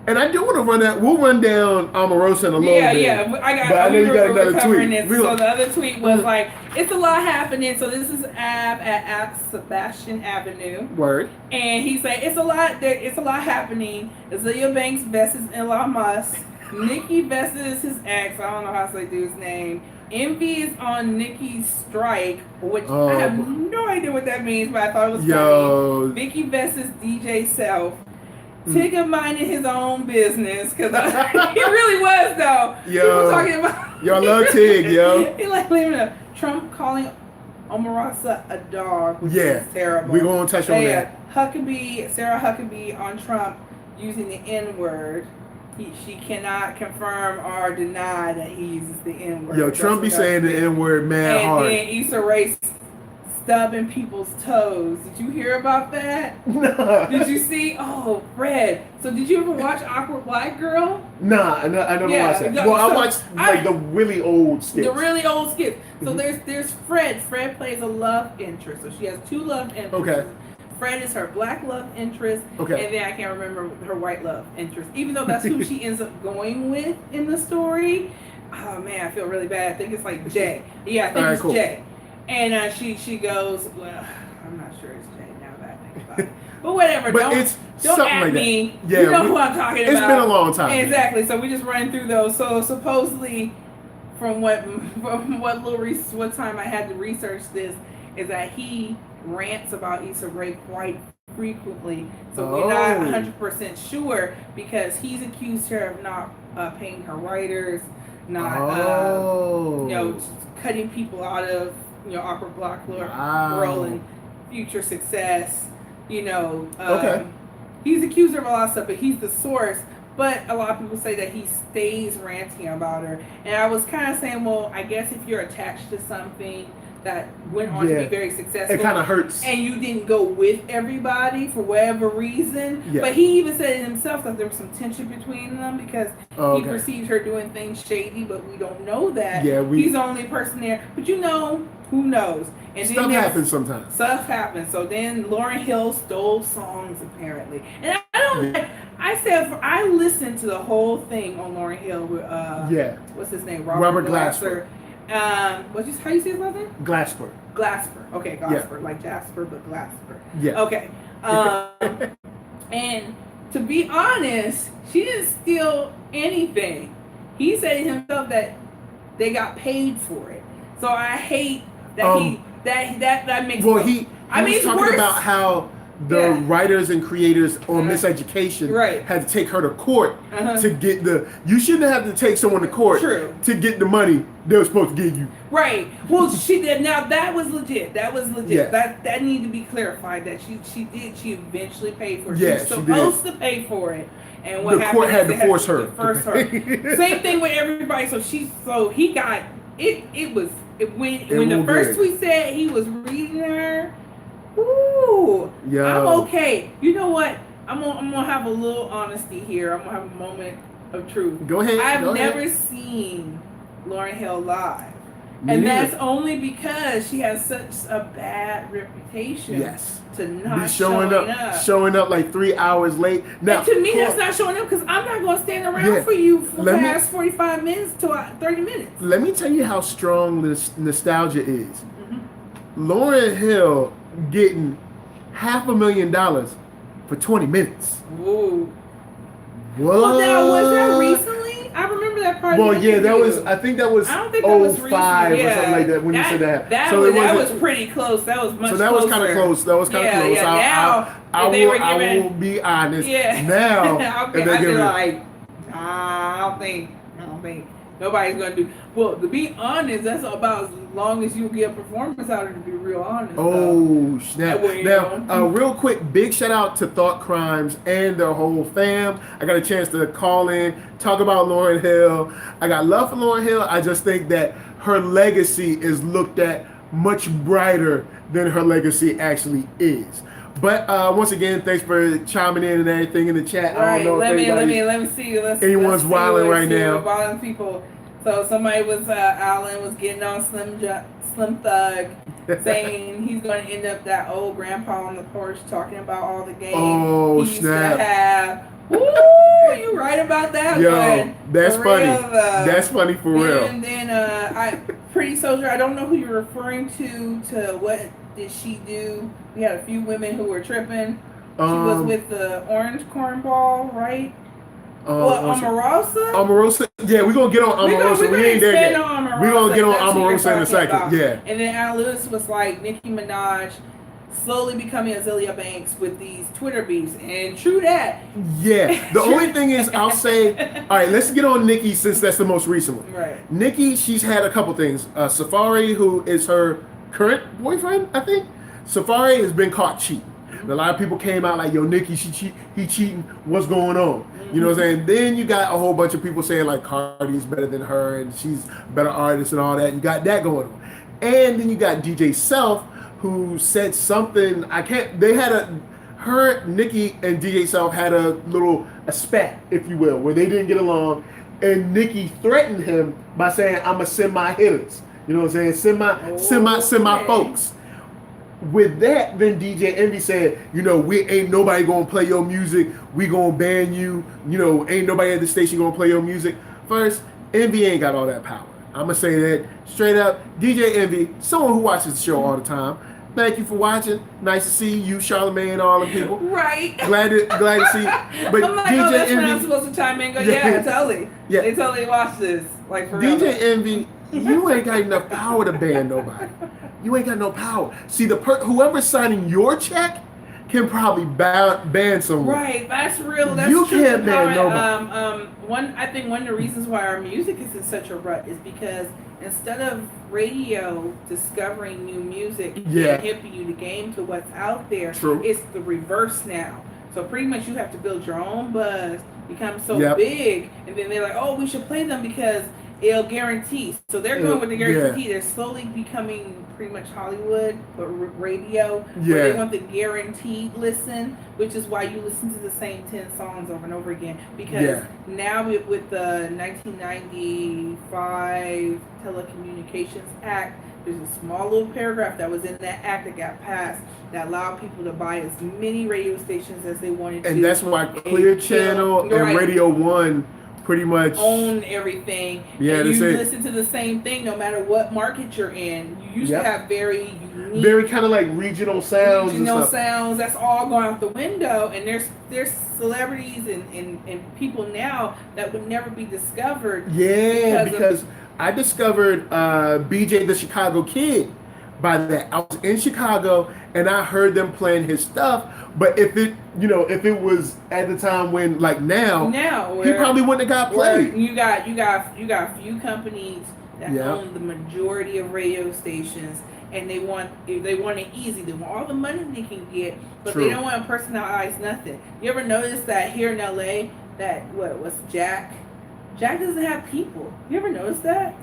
And I do want to run that. We'll run down Omarosa in a little bit. Yeah. I know you got another tweet. So the other tweet was like, it's a lot happening. So this is Ab at Sebastian Avenue. Word. And he said, it's a lot happening. Azealia Banks versus Elon Musk. Nikki versus his ex. I don't know how to say dude's name. Envy is on Nikki's strike, which I have no idea what that means, but I thought it was funny. Vicky versus DJ Self. Tigger minding his own business because he really was though. Yo, people talking about y'all love Tig, yo. He like leaving a Trump calling Omarosa a dog, which is terrible. We're gonna touch on that. Sarah Huckabee on Trump using the N-word. She cannot confirm or deny that he uses the N-word. Yo, Trump be saying the N-word mad hard. And then Issa Rae stubbing people's toes. Did you hear about that? No. Did you see? Oh, Fred. So did you ever watch Awkward Black Girl? Nah, I never watched that. Well, I watched the really old skits. The really old skits. So there's Fred. Fred plays a love interest. So she has two love interests. Okay. Fred is her black love interest. Okay. And then I can't remember her white love interest. Even though that's who she ends up going with in the story. Oh man, I feel really bad. I think it's like Jay. Yeah, I think it's cool. Jay. And she goes, well, I'm not sure it's Jay now that I think about it. But whatever, but don't at like me. Yeah, you know who I'm talking about. It's been a long time. Exactly. So we just run through those. So supposedly, from what time I had to research this, is that he rants about Issa Rae quite frequently. So we're not 100% sure because he's accused her of not paying her writers, not cutting people out of Awkward Black Girl and Future Success. He's accused her of a lot of stuff, but he's the source. But a lot of people say that he stays ranting about her. And I was kind of saying, well, I guess if you're attached to something, that went on to be very successful. It kind of hurts. And you didn't go with everybody for whatever reason. Yeah. But he even said it himself that there was some tension between them because he perceived her doing things shady, but we don't know that. Yeah, he's the only person there. But you know, who knows? And stuff happens sometimes. Stuff happens. So then Lauryn Hill stole songs apparently. And I don't I listened to the whole thing on Lauryn Hill with what's his name? Robert Glasper. How you say his last name? Glasper. Okay, Glasper. Yeah. Like Jasper, but Glasper. Yeah. Okay. And to be honest, she didn't steal anything. He said himself that they got paid for it. So I hate that that makes well he was talking about how the writers and creators on Miseducation had to take her to court to get you shouldn't have to take someone to court to get the money they were supposed to give you. Right. Well, she did. Now that was legit. Yeah. That needed to be clarified that she eventually paid for it. Yeah, she was supposed to pay for it. And what the court had to force her. Same thing with everybody. So he got it. When the first tweet said he was reading her. Ooh, I'm okay. You know what? I'm gonna have a little honesty here. I'm gonna have a moment of truth. Go ahead. I've never seen Lauryn Hill live, and that's only because she has such a bad reputation. Yes. To not showing up like 3 hours late. Now, and to me, that's not showing up because I'm not gonna stand around for you for the past 45 minutes to 30 minutes. Let me tell you how strong this nostalgia is. Mm-hmm. Lauryn Hill getting $500,000 for 20 minutes. Whoa. What? Well, now, was that recently? I remember that part. Well, yeah, that was. I think that was. I don't think that was 05 or something like that when you said that. That was pretty close. That was much. So that was kind of close. That was kind of close. Yeah. I will be honest. Yeah. Now, I don't think nobody's gonna do. Well, to be honest, that's about as long as you get a performance out of it. To be real honest. Oh snap! Now, real quick, big shout out to Thought Crimes and their whole fam. I got a chance to call in, talk about Lauryn Hill. I got love for Lauryn Hill. I just think that her legacy is looked at much brighter than her legacy actually is. But once again, thanks for chiming in and everything in the chat. Right. I don't know let me see. Anyone's wilding right now. Wilding people. So somebody was Alan was getting on Slim Thug, saying he's going to end up that old grandpa on the porch talking about all the games he used to have. Woo! You right about that? Yo, that's funny. That's funny for real. And then Pretty Soldier. I don't know who you're referring to. To what did she do? We had a few women who were tripping. She was with the orange cornball, right? Omarosa? Yeah, we're going to get on Omarosa. We ain't there yet. We're going to get on Omarosa in a second. Yeah. And then Al Lewis was like Nicki Minaj slowly becoming Azealia Banks with these Twitter beefs. And true that. Yeah. The only thing is, I'll say, all right, let's get on Nicki since that's the most recent one. Right. Nicki, she's had a couple things. Safari, who is her current boyfriend, I think. Safari has been caught cheating. A lot of people came out like, yo, Nicki, he cheating. What's going on? You know what I'm saying? Then you got a whole bunch of people saying like Cardi's better than her and she's a better artist and all that. You got that going on. And then you got DJ Self who said something. Nicki and DJ Self had a spat, if you will, where they didn't get along. And Nicki threatened him by saying, I'm going to send my hitters. You know what I'm saying? Send my folks. With that, then DJ Envy said, we ain't nobody gonna play your music. We gonna ban you. Ain't nobody at the station gonna play your music. First, Envy ain't got all that power. I'm gonna say that straight up. DJ Envy, someone who watches the show all the time. Thank you for watching. Nice to see you, Charlamagne, and all the people. Right. Glad to see. But I'm like, DJ that's Envy, when I'm supposed to chime in and go, yeah, totally. Yeah. They totally watch this. Like for real. DJ Envy, you ain't got enough power to ban nobody. You ain't got no power. See, whoever's signing your check can probably ban someone. Right, that's real. That's you true. Can't ban nobody. I think one of the reasons why our music is in such a rut is because instead of radio discovering new music and hipping you the game to what's out there, it's the reverse now. So pretty much you have to build your own buzz, become so big, and then they're like, oh, we should play them because it'll guarantee. So they're going with the guarantee. Yeah. They're slowly becoming pretty much Hollywood, but radio, Yeah. where they want the guaranteed listen, which is why you listen to the same 10 songs over and over again. Because now with the 1995 Telecommunications Act, there's a small little paragraph that was in that act that got passed that allowed people to buy as many radio stations as they wanted to. And that's why Clear Channel and Radio 1 pretty much own everything. Yeah, and you listen to the same thing no matter what market you're in. You used to have very unique, very kind of like regional sounds. That's all going out the window. And there's celebrities and people now that would never be discovered. Yeah, because I discovered BJ the Chicago Kid by that. I was in Chicago and I heard them playing his stuff. But if it was at the time when now he probably wouldn't have got played. You got a few companies that own the majority of radio stations, and they want it easy. They want all the money they can get, but they don't want to personalize nothing. You ever notice that here in LA that what's Jack? Jack doesn't have people. You ever notice that?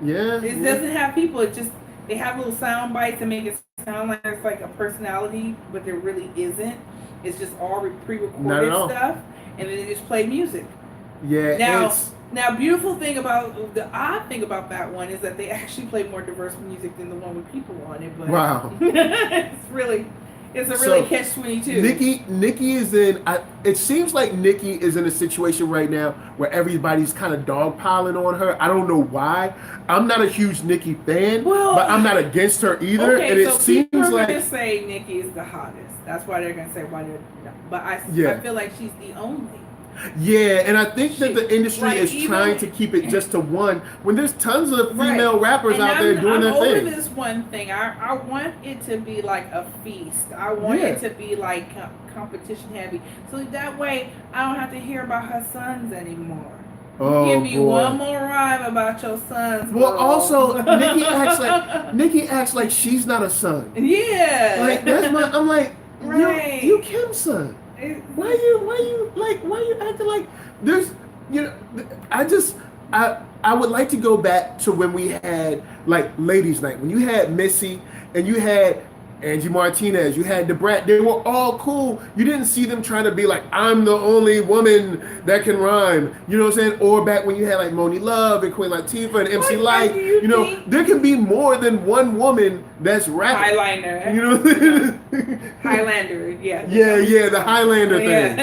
Yeah. It doesn't have people. It's just they have little sound bites that make it sound like it's like a personality, but there really isn't. It's just all pre-recorded stuff, and then they just play music. Yeah. Now, beautiful thing about the odd thing about that one is that they actually play more diverse music than the one with people on it. But wow, it's a really catch-22. Nikki is in. It seems like Nikki is in a situation right now where everybody's kind of dogpiling on her. I don't know why. I'm not a huge Nikki fan, but I'm not against her either. Okay, and it so seems people are like gonna say Nikki is the hottest. That's why they're gonna say why they're. But I feel like she's the only. Yeah, and I think that the industry is trying to keep it just to one when there's tons of female rappers out there doing their thing. I'm over this one thing. I want it to be like a feast. I want it to be like competition heavy. So that way I don't have to hear about her sons anymore. Oh, give me one more rhyme about your sons. Well, also Nikki acts like she's not a son. Yeah. Like I'm like, you Kim's son. Why you acting like there's I would like to go back to when we had like ladies night, when you had Missy and you had Angie Martinez, you had DeBrat, they were all cool. You didn't see them trying to be like, I'm the only woman that can rhyme. You know what I'm saying? Or back when you had like Moni Love and Queen Latifah and MC Lyte. There can be more than one woman that's rapping. Highlander. You know what I'm saying? Highlander, yeah. Yeah, the Highlander thing.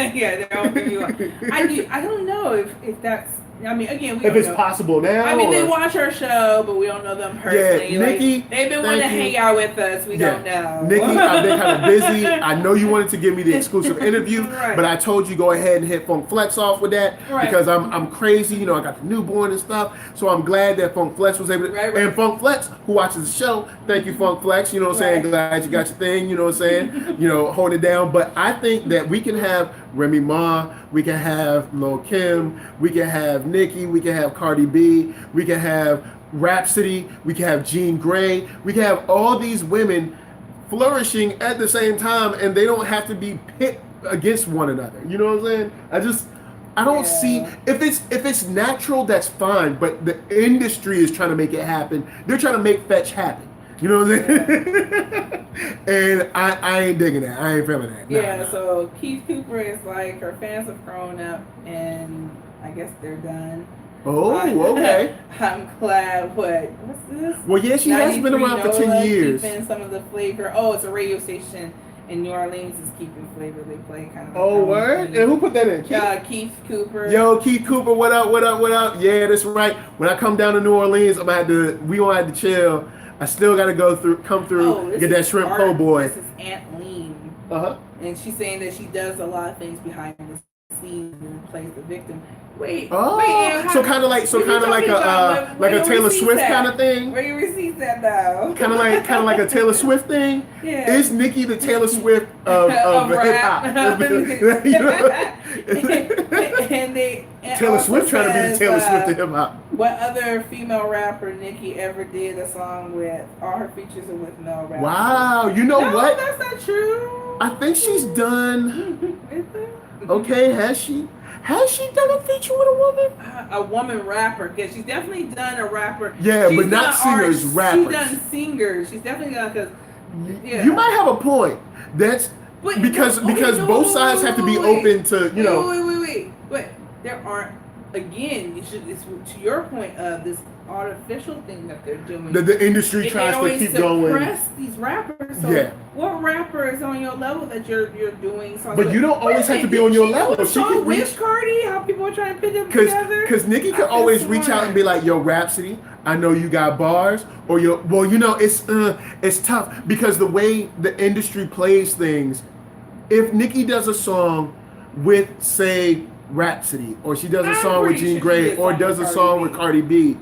I don't know if that's. I mean, again, if it's possible now. I mean, they watch our show, but we don't know them personally. Yeah, Nikki, they've been wanting to hang out with us. We don't know. Nikki, I've been kind of busy. I know you wanted to give me the exclusive interview, but I told you go ahead and hit Funk Flex off with that because I'm crazy. I got the newborn and stuff. So I'm glad that Funk Flex was able to. And Funk Flex, who watches the show, thank you, Funk Flex. You know what I'm saying? Glad you got your thing. You know what I'm saying? Hold it down. But I think that we can have Remy Ma, we can have Lil Kim, we can have Nicki, we can have Cardi B, we can have Rhapsody, we can have Jean Grey, we can have all these women flourishing at the same time, and they don't have to be pit against one another. You know what I'm saying? I don't see if it's natural, that's fine, but the industry is trying to make it happen. They're trying to make fetch happen. You know what I'm saying? And I ain't digging that. I ain't feeling that. Yeah, so Keith Cooper is like, her fans have grown up and I guess they're done. Oh, okay. I'm glad. What's this? Well, yeah, she has been around for 10 years. Keeping some of the flavor. Oh, it's a radio station in New Orleans is keeping flavor. They play kind of. Oh, word? And who put that in? Keith Cooper. Yo, Keith Cooper, what up? Yeah, that's right. When I come down to New Orleans, we gonna have to chill. I still gotta come through, get that shrimp po' boy. This is Aunt Lean. And she's saying that she does a lot of things behind the scenes and plays the victim. Wait, so kind of like a Taylor Swift kind of thing. Where you receipts at though? Kind of like a Taylor Swift thing. Yeah. Is Nikki the Taylor Swift of hip hop? Taylor Swift trying to be the Taylor Swift of hip hop. What other female rapper Nikki ever did a song with? All her features are with male rappers. Wow, you know what? That's not true. I think she's done. Okay, has she? Has she done a feature with a woman? A woman rapper, because she's definitely done a rapper. Yeah, she's but not singers, rappers. She's done singers. She's definitely done, because yeah. You might have a point. That's because both sides have to be open to, you know. Wait. But there aren't. Again, it's to your point of this artificial thing that they're doing. The industry tries to keep going. Suppress these rappers. So yeah. What rapper is on your level that you're doing songs? But you don't always have to be on your level. She can reach Cardi. How people are trying to put them together. Because Nicki can always reach out and be like, "Yo, Rhapsody, I know you got bars," or it's tough because the way the industry plays things. If Nicki does a song with, say, Rhapsody, or she does a song with Jean Grey, or does a song with Cardi B,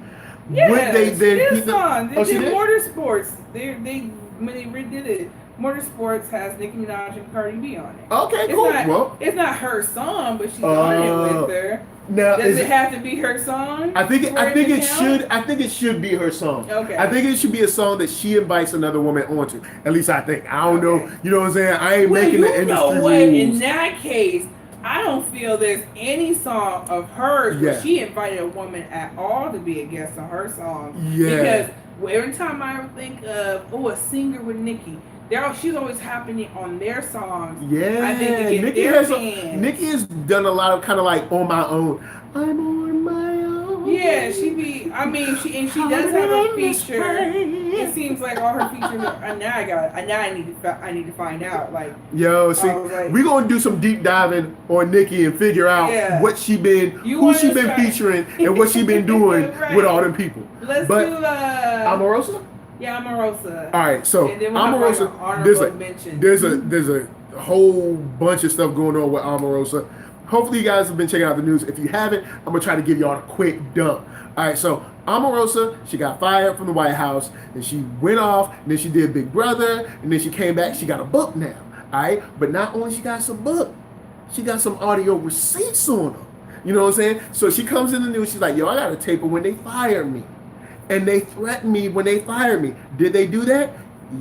would they then? She did Motorsports. They when they redid it, Motorsports has Nicki Minaj and Cardi B on it. Okay, cool. It's not her song, but she's on it with her. Now, does it have to be her song? I think it should be her song. Okay. I think it should be a song that she invites another woman onto. At least I think. I don't know. You know what I'm saying? I ain't making the industry rules. In that case, I don't feel there's any song of hers where she invited a woman at all to be a guest on her song. Yeah. Because every time I think of a singer with Nicki, she's always happening on their songs. Yeah. I think Nicki has done a lot of kind of like on my own. I'm on my own. Yeah, she does have a feature. It seems like all her features are. And now I need to find out. Like, yo, see, we're gonna do some deep diving on Nicki and figure out who she been featuring, and what she been doing with all them people. Let's do Omarosa. Yeah, Omarosa. All right, so Omarosa. There's a whole bunch of stuff going on with Omarosa. Hopefully you guys have been checking out the news. If you haven't, I'm gonna try to give y'all a quick dump. All right, so Omarosa, she got fired from the White House, and she went off, and then she did Big Brother, and then she came back. She got a book now. All right, but not only she got some book, she got some audio receipts on her. You know what I'm saying? So she comes in the news. She's like, "Yo, I got a tape of when they fired me, and they threatened me when they fired me. Did they do that?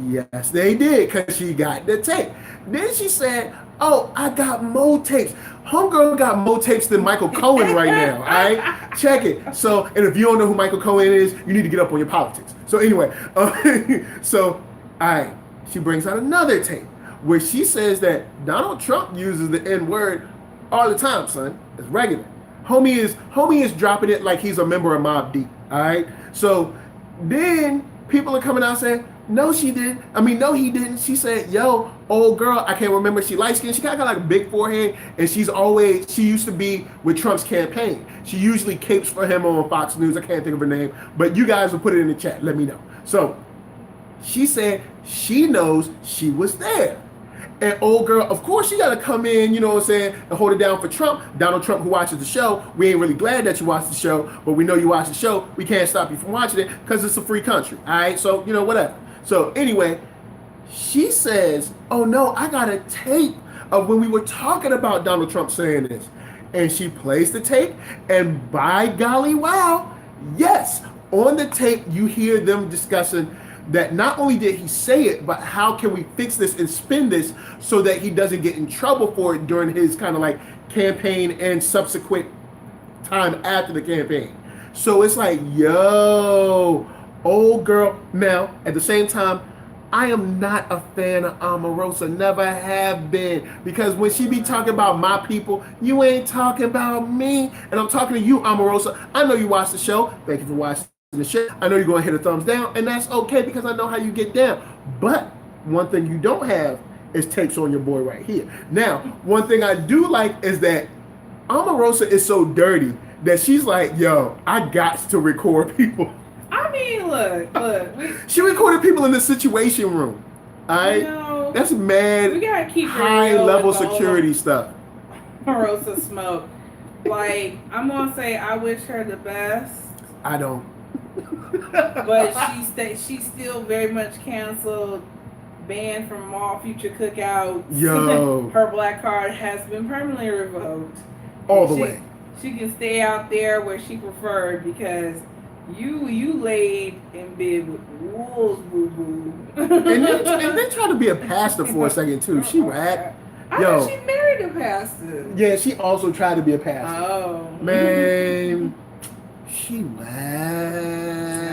Yes, they did, because she got the tape." Then she said, "Oh, I got more tapes." Homegirl got more tapes than Michael Cohen right now, all right? Check it. So, and if you don't know who Michael Cohen is, you need to get up on your politics. So anyway, all right, she brings out another tape where she says that Donald Trump uses the N-word all the time, son. It's regular. Homie is dropping it like he's a member of Mobb Deep, all right? So then people are coming out saying, no, she didn't. No, he didn't. She said, yo, old girl, I can't remember. She light skinned. She kind of got like a big forehead. And she used to be with Trump's campaign. She usually capes for him on Fox News. I can't think of her name. But you guys will put it in the chat. Let me know. So she said she knows she was there. And old girl, of course, she got to come in, you know what I'm saying, and hold it down for Trump. Donald Trump, who watches the show. We ain't really glad that you watch the show, but we know you watch the show. We can't stop you from watching it because it's a free country. All right? So, whatever. So anyway, she says, oh no, I got a tape of when we were talking about Donald Trump saying this. And she plays the tape, and by golly, wow, yes, on the tape you hear them discussing that not only did he say it, but how can we fix this and spin this so that he doesn't get in trouble for it during his kind of like campaign and subsequent time after the campaign. So it's like, yo, old girl. Now, at the same time, I am not a fan of Omarosa, never have been, because when she be talking about my people, you ain't talking about me. And I'm talking to you, Omarosa. I know you watch the show. Thank you for watching the show. I know you're going to hit a thumbs down, and that's okay because I know how you get down. But one thing you don't have is tapes on your boy right here. Now, one thing I do like is that Omarosa is so dirty that she's like, yo, I got to record people. Look. She recorded people in the Situation Room. All right? That's mad. We gotta keep high level security stuff. Omarosa smoke. Like, I'm gonna say I wish her the best. I don't. But she's still very much canceled, banned from all future cookouts. Yo. Her black card has been permanently revoked. All the way. She can stay out there where she preferred because you laid in bed with wolves, boo boo. and then try to be a pastor for a second too. She whack. I thought she married a pastor. Yeah, she also tried to be a pastor. Oh. Man, she whack.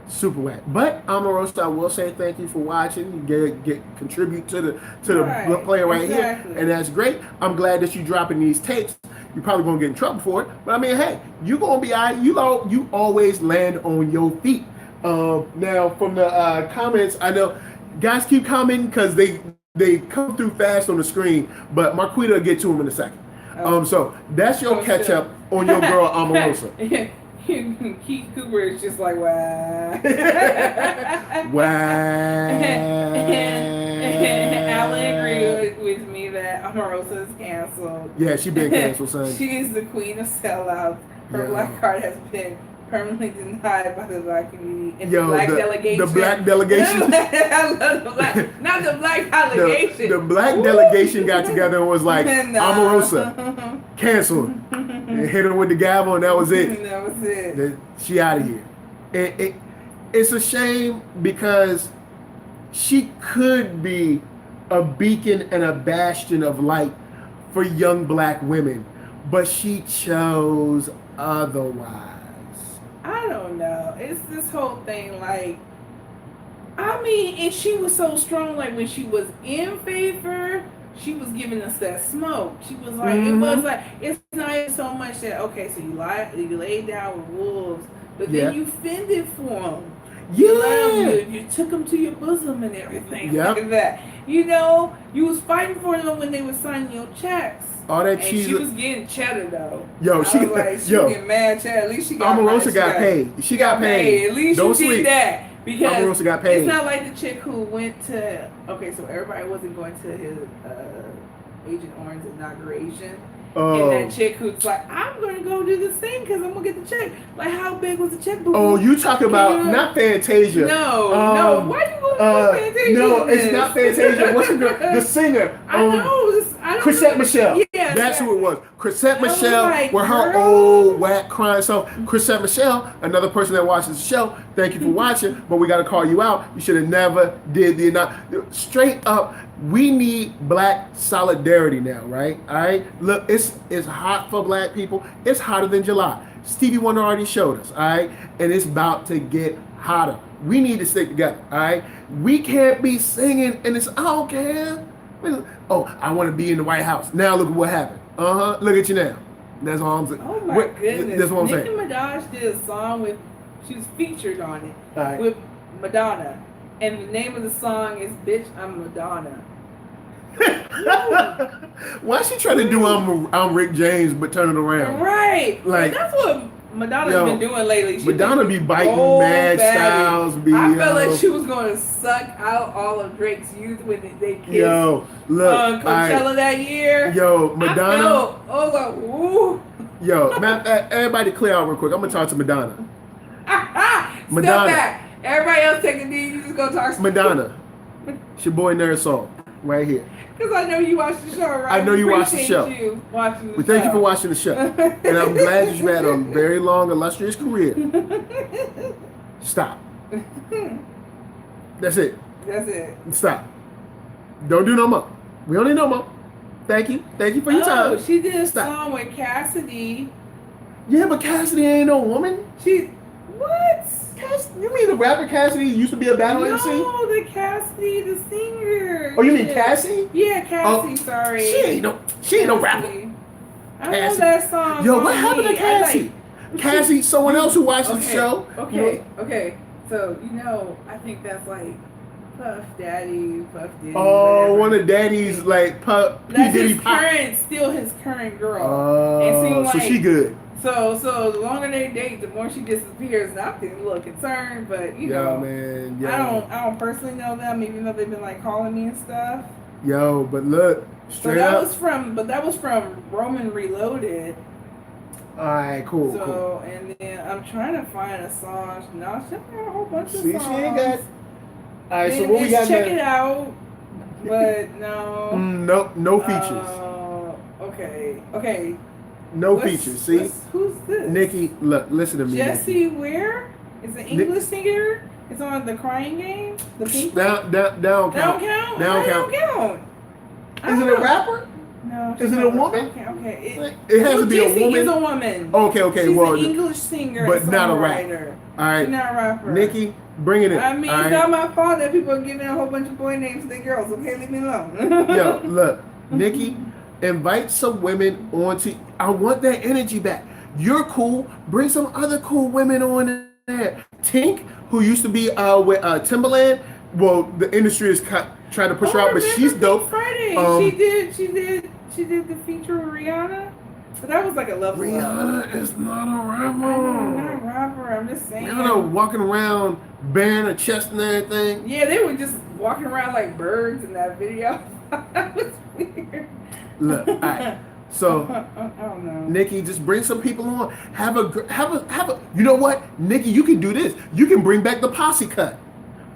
Super whack. But Omarosa, I will say thank you for watching. Contribute to the player right here, and that's great. I'm glad that you dropping these tapes. You're probably gonna get in trouble for it, but I mean, hey, you gonna be alright. You always land on your feet. Now from the comments, I know guys keep commenting because they come through fast on the screen, but Marqueeda will get to them in a second. So that's your catch up on your girl Omarosa. Keith Cooper is just like, wow. Wow. Alan agreed with me that Omarosa is canceled. Yeah, she been canceled, son. She is the queen of sellouts. Her black card has been permanently denied by the black community and the black delegation. The black delegation. I love the black, not the black delegation. The black delegation got together and was like, Omarosa, canceled. And hit her with the gavel, and that was it. That was it. She out of here. It's a shame because she could be a beacon and a bastion of light for young black women, but she chose otherwise. I don't know. It's this whole thing, like, I mean, and she was so strong, like, when she was in favor, she was giving us that smoke. She was like, it was like, it's not even so much that, okay, so you laid down with wolves, but then you fended for them. You took them to your bosom and everything like that. You know, you was fighting for them when they were signing your checks. All that cheese. She was getting cheddar though. She was getting mad cheddar. At least she got Omarosa got paid. She got paid. At least Don't she did that. Because Omarosa got paid. It's not like the chick who went to, okay, so everybody wasn't going to his Agent Orange's inauguration. And that chick who's like, I'm going to go do this thing because I'm going to get the check. Like, how big was the check? Oh, you talking about, not Fantasia. No, why you going to Fantasia? No, it's not Fantasia. What's her girl? The singer. I know. Chrisette Michele. Yeah, that's who it was. Chrisette Michele with her old whack crying. So Chrisette Michele, another person that watches the show, thank you for watching, but we got to call you out. You should have never did the straight up. We need black solidarity now, right? All right. Look, it's hot for black people. It's hotter than July. Stevie Wonder already showed us, all right, and it's about to get hotter. We need to stick together, all right. We can't be singing and it's I don't care. Oh, I want to be in the White House. Now look at what happened. Look at you now. That's all I'm saying. Oh my goodness. That's what I'm saying. Nicki Minaj did a song she was featured on it right. with Madonna. And the name of the song is Bitch, I'm Madonna. Why she trying to do I'm Rick James but turn it around? Right. Like, that's what Madonna's been doing lately. Madonna be biting mad styles. I felt like she was going to suck out all of Drake's youth when they kissed look, Coachella that year. Madonna. I was like, woo. Everybody clear out real quick. I'm going to talk to Madonna. Step back. Everybody else take a knee. You just go talk to Madonna. It's your boy NERDSoul right here. Because I know you watch the show, right? I know you watch the show. We thank you for watching the show. And I'm glad you've had a very long, illustrious career. Stop. That's it. Stop. Don't do no more. We don't need no more. Thank you. Thank you for your time. She did a song with Cassidy. Yeah, but Cassidy ain't no woman. What? You mean the rapper Cassidy used to be a battle MC? No, the Cassidy, the singer. Oh, you mean Cassie? Yeah, Cassie. Sorry. She ain't no rapper. I know that song. What happened to Cassie? Cassie, someone else who watches the show. Okay. So I think that's like Puff Daddy. Oh, one of Daddy's like Puff. That's his still his current girl. So she good. So the longer they date, the more she disappears. And I'm getting a little concerned, but man, I don't personally know them, even though they've been like calling me and stuff. But look, that was from Roman Reloaded. All right, cool. So and then I'm trying to find a song. No, she got a whole bunch of songs. She ain't got. All right, so what we got? Check it out, but no. No features. Okay. No features. See? Who's this? Nikki, look, listen to me. Jessie Ware is an English singer. It's on the Crying Game. The pink. Down count. Don't count. Down Don't count. Is it a rapper? No. Is it a woman? Okay. It has to be a woman. Is a woman. Okay. She's Well, an English singer, but and not a songwriter. rapper. All right. She's not a rapper. Nikki, bring it in. I mean, all it's right? not my fault that people are giving a whole bunch of boy names to their girls. Okay, leave me alone. Yo, look, Nikki, invite some women onto. I want that energy back. You're cool. Bring some other cool women on there. Tink, who used to be with Timberland. Well, the industry is trying to push her out, but she's dope. Friday, she did the feature with Rihanna. So that was like a level. Rihanna is not a rapper. I'm not a rapper. I'm just saying. Rihanna walking around baring her chest and everything. Yeah, they were just walking around like birds in that video. That was weird. Look, all right. So, I don't know. Nikki, just bring some people on. Have a. You know what, Nikki? You can do this. You can bring back the posse cut.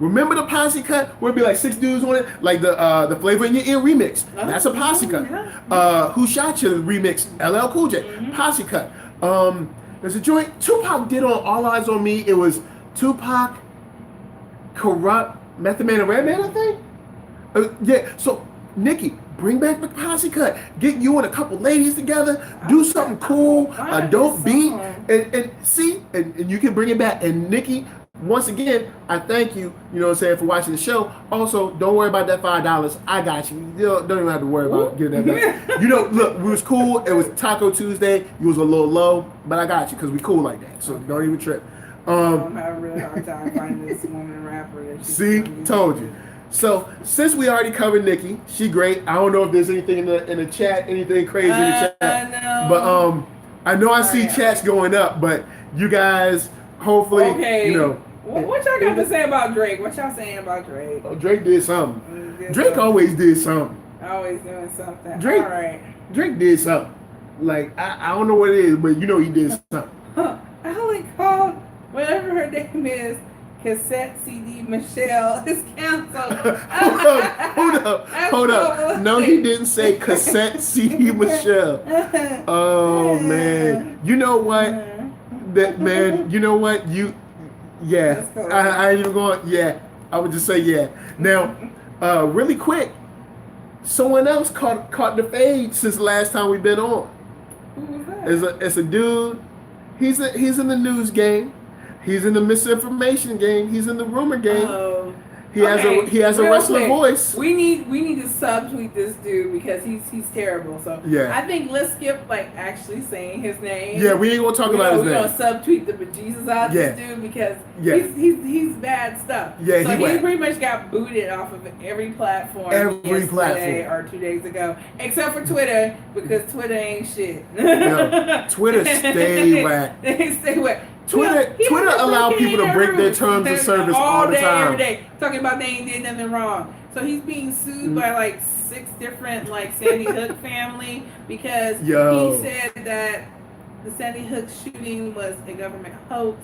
Remember the posse cut where it'd be like 6 dudes on it, like the Flavor in Your Ear remix. That's a posse cut. Yeah. Who Shot You remix? LL Cool J. Posse cut. There's a joint Tupac did on All Eyes on Me. It was Tupac, Corrupt, Method Man, and Redman, I think. Yeah. So Nikki, bring back the posse cut. Get you and a couple ladies together. Do something cool. A dope beat, and see, and you can bring it back. And Nikki, once again, I thank you, you know what I'm saying, for watching the show. Also, don't worry about that $5. I got you. You don't even have to worry about getting that back. You know, look, we was cool. It was Taco Tuesday. You was a little low, but I got you because we cool like that. So don't even trip. I'm having a really hard time finding this woman rapper. See, told you. So since we already covered Nikki, she great. I don't know if there's anything in the chat, anything crazy in the chat. No. But I know I see chats going up, but you guys hopefully, you know. What y'all got to say about Drake? What y'all saying about Drake? Oh, Drake did something. Drake always did something. Always doing something. Drake, all right. Drake did something. Like I don't know what it is, but you know he did something. Alec called whatever her name is. Cassette CD Michelle is canceled. Hold up. No, he didn't say cassette CD Michelle. Oh man. You know what? That man, you know what? I ain't even going, I would just say yeah. Now, really quick, someone else caught the fade since the last time we've been on. Who was that? It's a dude. He's in the news game. He's in the misinformation game. He's in the rumor game. Oh. He has a wrestler voice. We need to subtweet this dude because he's terrible. So yeah. I think let's skip like actually saying his name. Yeah, we ain't gonna talk about his name. We're gonna subtweet the bejesus out of this dude because he's bad stuff. Yeah, so he pretty much got booted off of every platform. Or 2 days ago, except for Twitter because Twitter ain't shit. No, Twitter stay whack. They stay whack. Twitter allow people to break their terms of service all the time. Every day, talking about they ain't did nothing wrong. So he's being sued by like 6 different like Sandy Hook family because he said that the Sandy Hook shooting was a government hoax.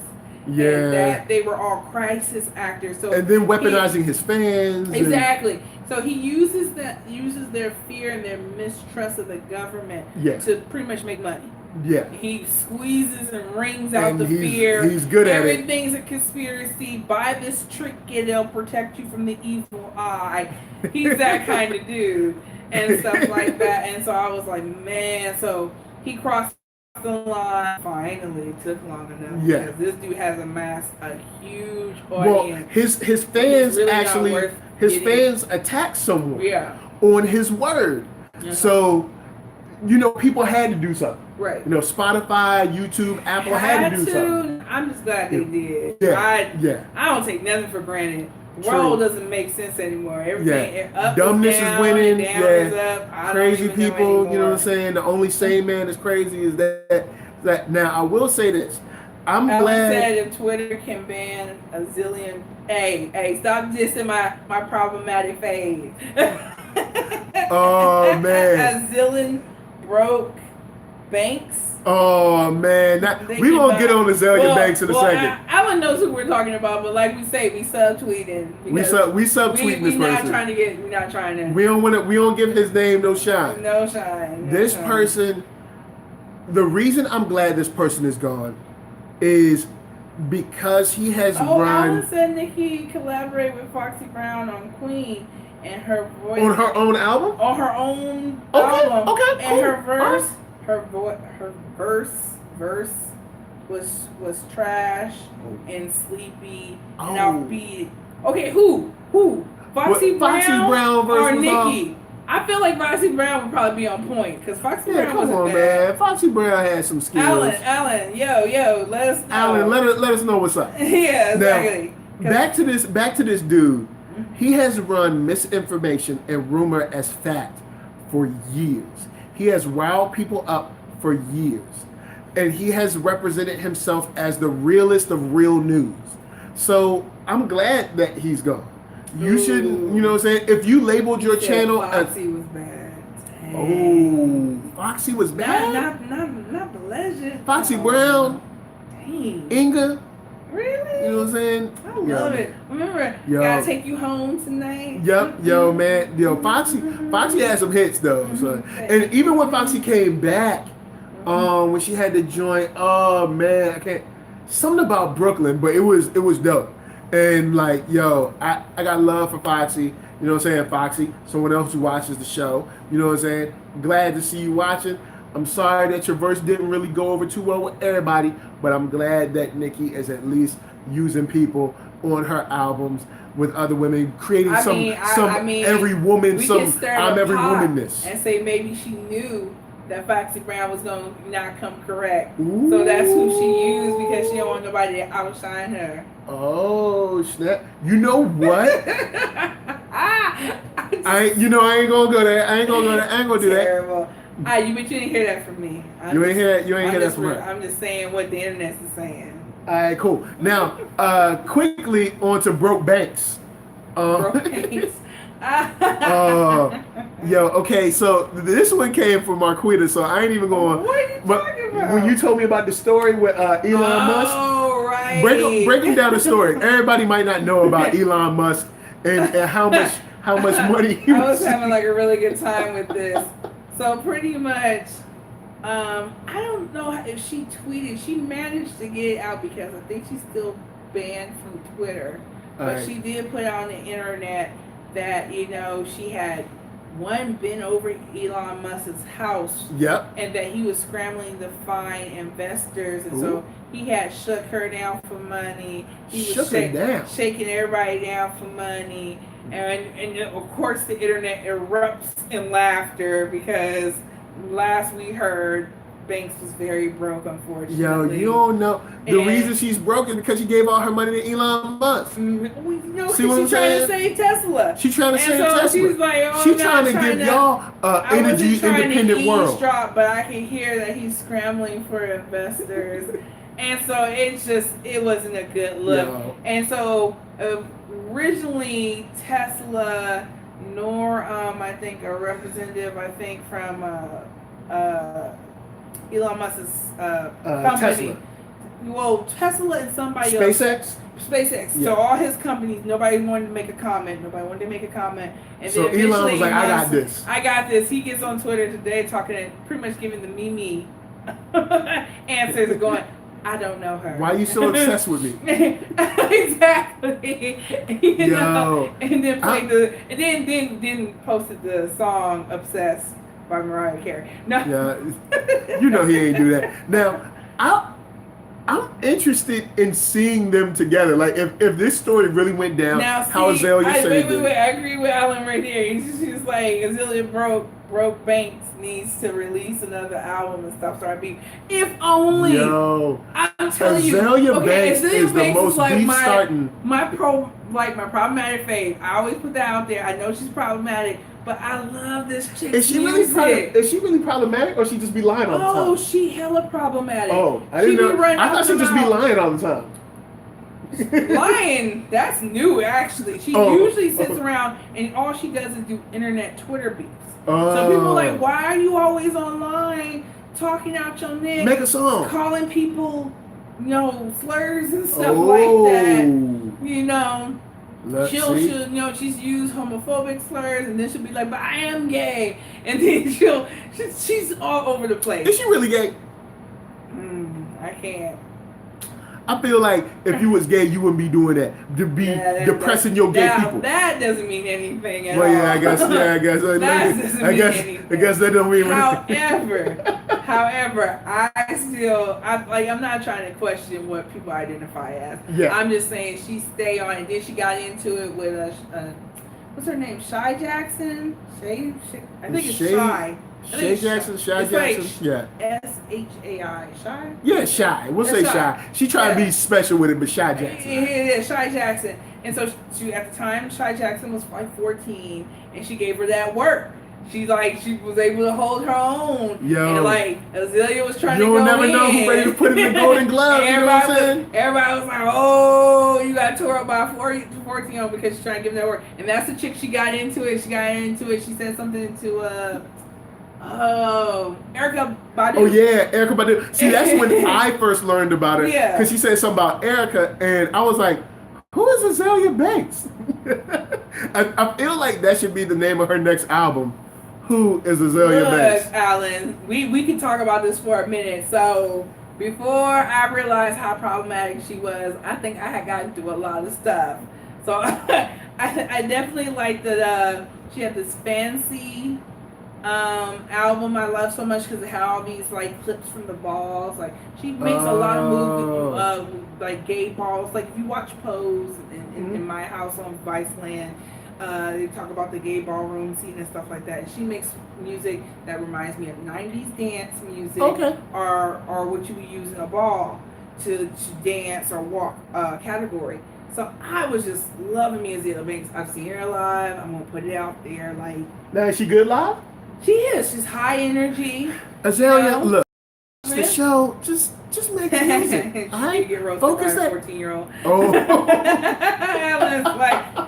Yeah. And that they were all crisis actors. So and then weaponizing his fans. Exactly. So he uses their fear and their mistrust of the government to pretty much make money. Yeah. He squeezes and wrings out the fear. He's good at it. Everything's a conspiracy. Buy this trinket, it'll protect you from the evil eye. He's that kind of dude and stuff like that. And so I was like, man, so he crossed the line. Finally, it took long enough. Yeah. Because this dude has amassed a huge audience. Well, his fans really fans attacked someone on his word. So, you know, people had to do something. Right. You know, Spotify, YouTube, Apple had to do something. I'm just glad they did. Yeah. I don't take nothing for granted. The world doesn't make sense anymore. Everything up dumbness is down, is winning. down is up. Crazy people, you know what I'm saying? The only sane man is crazy is that now I will say this. I'm glad said if Twitter can ban a zillion hey, stop dissing my problematic phase. Oh man. A zillion broke banks. Oh man, we gonna get on the Zillion Banks in a second. Alan knows who we're talking about, but like we say, we subtweeting. We subtweeting this person. We're not trying to. We don't give his name no shine. No shine. This person. The reason I'm glad this person is gone is because he has Alan run said Nicki collaborated with Foxy Brown on Queen and her voice on her own album. On her own Okay, album. okay, And cool. her verse, her verse was trash and sleepy and offbeat. Okay, who? Foxy Brown or Nicki? I feel like Foxy Brown would probably be on point because Foxy Brown wasn't bad. Man. Foxy Brown had some skills. Alan, yo, let us know. Alan, let us know what's up. Yeah, exactly. Now, back to this dude. He has run misinformation and rumor as fact for years. He has riled people up for years. And he has represented himself as the realest of real news. So I'm glad that he's gone. You shouldn't, you know what I'm saying? If you labeled your channel Foxy was bad. Dang. Oh, Foxy was bad? Not the legend. Foxy Brown? Dang. Inga? Really? You know what I'm saying? I love it. Remember, Gotta Take You Home Tonight? Yep, yo, man. Yo, Foxy had some hits, though. So. And even when Foxy came back, when she had to join, oh, man, I can't. Something about Brooklyn, but it was dope. And like, yo, I got love for Foxy. You know what I'm saying? Foxy, someone else who watches the show. You know what I'm saying? Glad to see you watching. I'm sorry that your verse didn't really go over too well with everybody, but I'm glad that Nicki is at least using people on her albums with other women, creating every woman, I'm every womanness. And say maybe she knew that Foxy Brown was going to not come correct. Ooh. So that's who she used because she don't want nobody to outshine her. Oh, snap. You know what? I ain't gonna go there. I ain't gonna do that. Terrible. But you didn't hear that from me. You ain't hear that from her. I'm just saying what the internet is saying. All right, cool. Now, quickly on to Broke Banks. Broke Banks. Yo, okay, so this one came from Marqueeda, so I ain't even going. What are you talking about? When you told me about the story with Elon Musk, right. breaking down the story. Everybody might not know about Elon Musk and how much money he I was having like a really good time with this. So pretty much, I don't know if she tweeted. She managed to get it out because I think she's still banned from Twitter, but she did put on the internet that she had been over Elon Musk's house. Yep. And that he was scrambling to find investors, and so he had shook her down for money. He was shaking everybody down for money, and of course the internet erupts in laughter because last we heard Banks was very broke, unfortunately. Yo, you don't know. The reason she's broke is because she gave all her money to Elon Musk. See what I'm saying? She's trying to save Tesla. She's trying to save Tesla. She's like, she's trying to give y'all energy independent world. But I can hear that he's scrambling for investors. And so it wasn't a good look. No. And so originally Tesla, nor I think a representative, from Elon Musk's company. Tesla. Well, Tesla and somebody else. SpaceX. Yeah. So all his companies, nobody wanted to make a comment. And so then Elon was like, I got this. He gets on Twitter today pretty much giving the Mimi answers and going, I don't know her. Why are you so obsessed with me? Exactly. You know? And then then posted the song "Obsessed" by Mariah Carey. No. Yeah, he ain't do that. Now, I'm interested in seeing them together. Like, if this story really went down, now, how Azalea saved it. I agree with Alan right there. She's like, Azalea broke Banks needs to release another album and stuff. So I mean, if only. Yo, I'm telling you, Azalea Banks is the most beef starting. My problematic fave. I always put that out there. I know she's problematic, but I love this chick. Is she really problematic, or she just be lying all the time? Oh, she hella problematic. Oh, I didn't know. I thought she'd just be lying all the time. Lying, that's new actually. She usually sits around and all she does is do internet Twitter beefs. So people are like, why are you always online talking out your neck? Make a song. Calling people, slurs and stuff like that. She'll she's used homophobic slurs and then she'll be like, but I am gay. And then she's all over the place. Is she really gay? I can't. I feel like if you was gay, you wouldn't be doing that. To be depressing your gay people. That doesn't mean anything at all. Well, yeah, I guess. That doesn't mean anything. I guess that don't mean anything. However, I'm not trying to question what people identify as. Yeah. I'm just saying she stayed on, and then she got into it with what's her name? Shy Jackson? I think it's Shy. Shay Jackson, Shy Jackson, yeah. Shai, Shy? Yeah, Shy. We'll say Shy. She tried to be special with it, but Shy Jackson. Yeah, Shy Jackson. And so she at the time, Shy Jackson was like 14, and she gave her that work. She was able to hold her own. Yo. And like Azalea was trying to go in. You'll never know who ready to put in the golden glove. You know what I'm saying? Everybody was like, oh, you got tore up by a 14-year-old because she's trying to give that work. And that's the chick she got into it. She said something to Erykah Badu. Oh yeah, Erykah Badu. See, that's when I first learned about it. Yeah. Because she said something about Erykah, and I was like, who is Azalea Banks? I feel like that should be the name of her next album. Who is Azalea Banks? Alan, we can talk about this for a minute. So before I realized how problematic she was, I think I had gotten through a lot of stuff. So I definitely like that she had this fancy album I love so much because it had all these like clips from the balls. Like she makes a lot of movies like gay balls. Like if you watch Pose in my house on Viceland, they talk about the gay ballroom scene and stuff like that. And she makes music that reminds me of 90s dance music, or what you would use in a ball to dance or walk category. So I was just loving me Azalea Banks. I've seen her live. I'm gonna put it out there. Like, now is she good live? She is. She's high energy. Azalea, look, the show, just make music. All right, get roasted by a 14-year-old. Oh,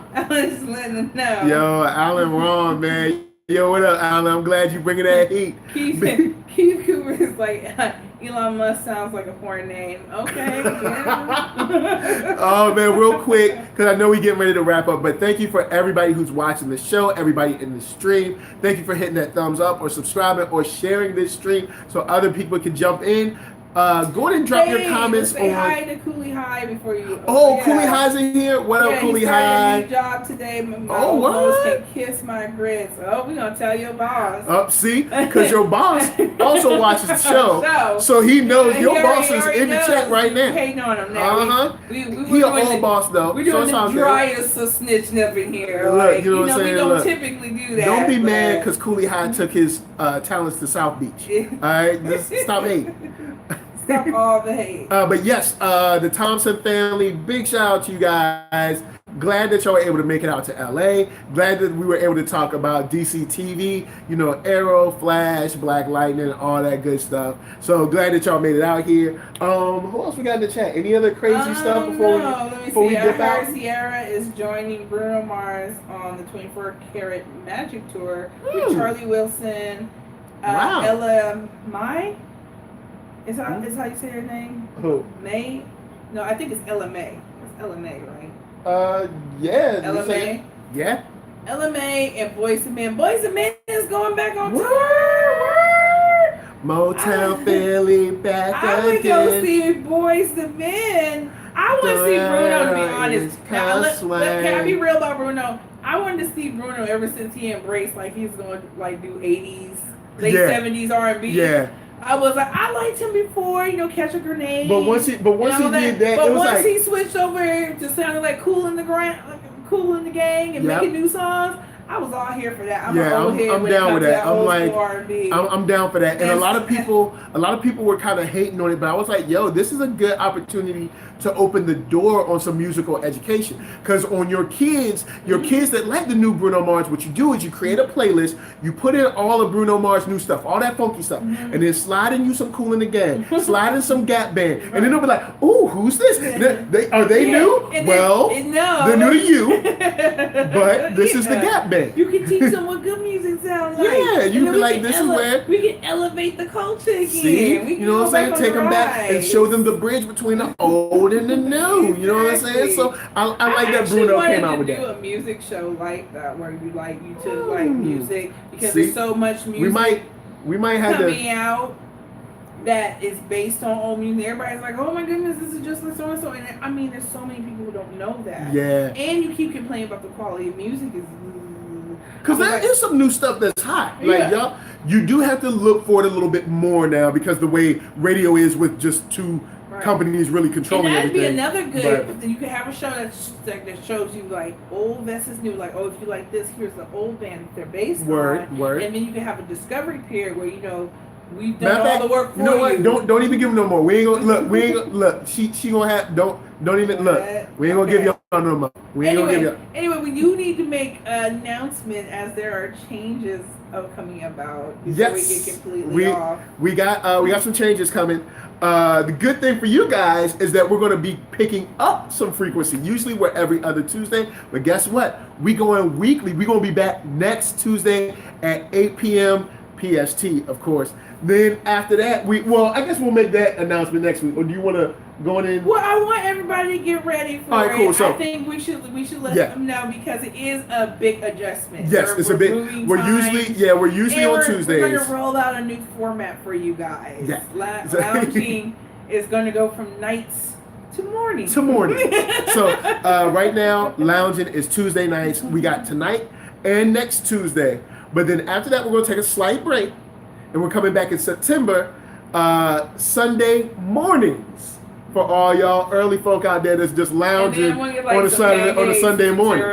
Alan's letting them know. Yo, Alan wrong, man. Yo, what up, Alan? I'm glad you bringing that heat. Keith Cooper is like, Elon Musk sounds like a foreign name. Okay. Yeah. Oh, man, real quick, because I know we're getting ready to wrap up, but thank you for everybody who's watching the show, everybody in the stream. Thank you for hitting that thumbs up or subscribing or sharing this stream so other people can jump in. Go ahead and drop your comments say hi to Cooley High before you. Cooley High's in here. What up, Cooley High? A new job today. My boss can kiss my grits. Oh, we gonna tell your boss. See, because your boss also watches the show, so he knows your boss is in the chat right now. Hating on him now. He an old boss though. We're doing the driest of snitching up in here. Look, you know what I'm saying? We don't typically do that. Don't be mad because Cooley High took his talents to South Beach. All right, just stop hating. Stop all the hate. But yes, the Thompson family, big shout out to you guys. Glad that y'all were able to make it out to LA. Glad that we were able to talk about DC TV, Arrow, Flash, Black Lightning, all that good stuff. So glad that y'all made it out here. Who else we got in the chat? Any other crazy stuff before we dip out? Ciara is joining Bruno Mars on the 24 Karat Magic Tour with Charlie Wilson, Ella Mai. Is how you say her name? Who? May? No, I think it's Ella May. It's Ella May, right? Yeah. Ella May? Yeah. Ella May and Boyz II Men. Boyz II Men is going back on tour. Motel Philly back again. I would go see Boyz II Men. I want to see Bruno, to be honest. Now, can I be real about Bruno? I wanted to see Bruno ever since he embraced, like, he's going to, like, do 80s, late 70s R&B. Yeah. I was like, I liked him before, Catch a Grenade. But once he did that, but it was once he switched over to sounding like Cool in the Gang and making new songs, I was all here for that. I'm down with that. I'm down for that. And a lot of people were kind of hating on it, but I was like, yo, this is a good opportunity to open the door on some musical education. Because on your kids that like the new Bruno Mars, what you do is you create a playlist, you put in all of Bruno Mars new stuff, all that funky stuff, and then slide in you some Cool in the Gang, slide in some Gap Band, and then they'll be like, ooh, who's this? Are they new? Well, they're new to you, but this is the Gap Band. You can teach them what good music sounds like. Yeah, you can be like, this is where we can elevate the culture again. See, you know what I'm saying? Take them back and show them the bridge between the old and the new. You know what I'm saying? So I like that Bruno came out with that. I do a music show like that where you took music because there's so much music. We might have coming out. that is based on old music. Everybody's like, oh my goodness, this is just like so and so. And I mean, there's so many people who don't know that. Yeah. And you keep complaining about the quality of music is. Because there is some new stuff that's hot. Like, y'all, you do have to look for it a little bit more now because the way radio is with just two companies really controlling everything. And that'd be another good. You could have a show that shows you like old versus new. Like, oh, if you like this, here's the old band they're based on. And then you can have a discovery period where we've done all the work for you. You know what? Don't even give them no more. We ain't gonna look. We ain't gonna look. She gonna have. Don't even look. We ain't gonna give y'all no more. We ain't gonna give y'all. Anyway, we do need to make an announcement as there are changes coming about before we get completely off. We got some changes coming. The good thing for you guys is that we're going to be picking up some frequency. Usually we're every other Tuesday, but guess what? We going weekly. We're going to be back next Tuesday at 8 p.m. PST, of course. Then after that, I guess we'll make that announcement next week. Or do you want to go in? Well, I want everybody to get ready for all right, cool. So, I think we should let them know because it is a big adjustment. Yes, it's a big. We're usually on Tuesdays. We're going to roll out a new format for you guys. Yeah. Lounging is going to go from nights to morning. So right now, lounging is Tuesday nights. We got tonight and next Tuesday. But then after that, we're going to take a slight break. And we're coming back in September, Sunday mornings for all y'all early folk out there that's just lounging on a Sunday morning.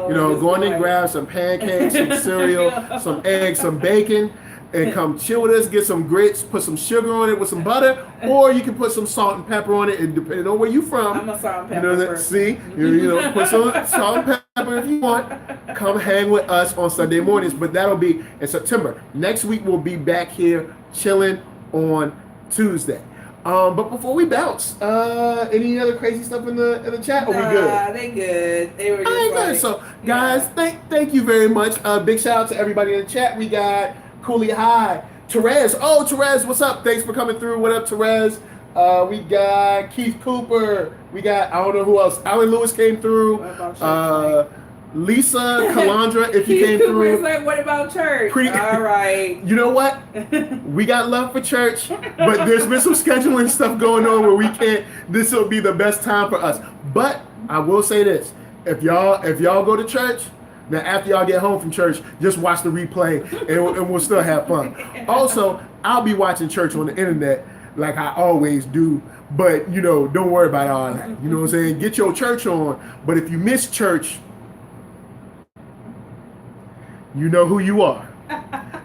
Going and grab some pancakes, some cereal, some eggs, some bacon, and come chill with us. Get some grits, put some sugar on it with some butter, or you can put some salt and pepper on it. And depending on where you from, I'm a salt and pepper person. Put some salt and pepper if you want. Come hang with us on Sunday mornings, but that'll be in September. Next week we'll be back here chilling on Tuesday. But before we bounce, any other crazy stuff in the chat? Are we good? They good. They were just good. So guys, thank you very much. Big shout out to everybody in the chat. We got Cooley High, Therese. Oh, Therese, what's up? Thanks for coming through. What up, Therese? We got Keith Cooper. We got, I don't know who else. Alan Lewis came through. Lisa Calandra, if you came through. Cooper's like, what about church? All right. You know what? We got love for church, but there's been some scheduling stuff going on where we can't. This will be the best time for us. But I will say this: if y'all go to church. Now, after y'all get home from church, just watch the replay, and we'll still have fun. Also, I'll be watching church on the internet like I always do, but, don't worry about all that. You know what I'm saying? Get your church on, but if you miss church, you know who you are.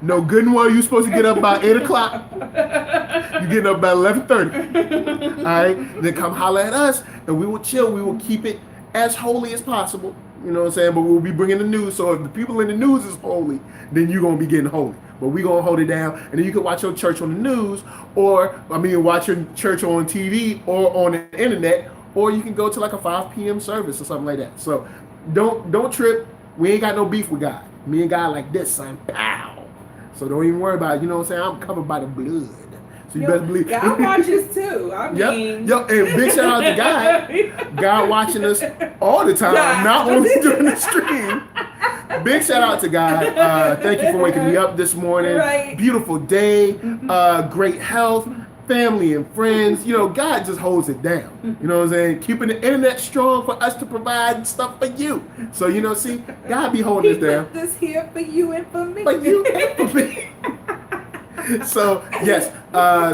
No good and well, you're supposed to get up by 8 o'clock. You're getting up by 11:30. All right? Then come holler at us, and we will chill. We will keep it as holy as possible. You know what I'm saying? But we'll be bringing the news. So if the people in the news is holy, then you're going to be getting holy. But we're going to hold it down. And then you can watch your church on the news watch your church on TV or on the internet, or you can go to like a 5 p.m. service or something like that. So don't trip. We ain't got no beef with God. Me and God like this, son. Pow. So don't even worry about it. You know what I'm saying? I'm covered by the blood. So you better believe. God watches too. I mean. Yep. And big shout out to God. God watching us all the time, not only during the stream. Big shout out to God. Thank you for waking me up this morning. Right. Beautiful day. Great health. Family and friends. God just holds it down. You know what I'm saying? Keeping the internet strong for us to provide stuff for you. So, see, God be holding us down. He put this here for you and for me. For you and for me. So, yes.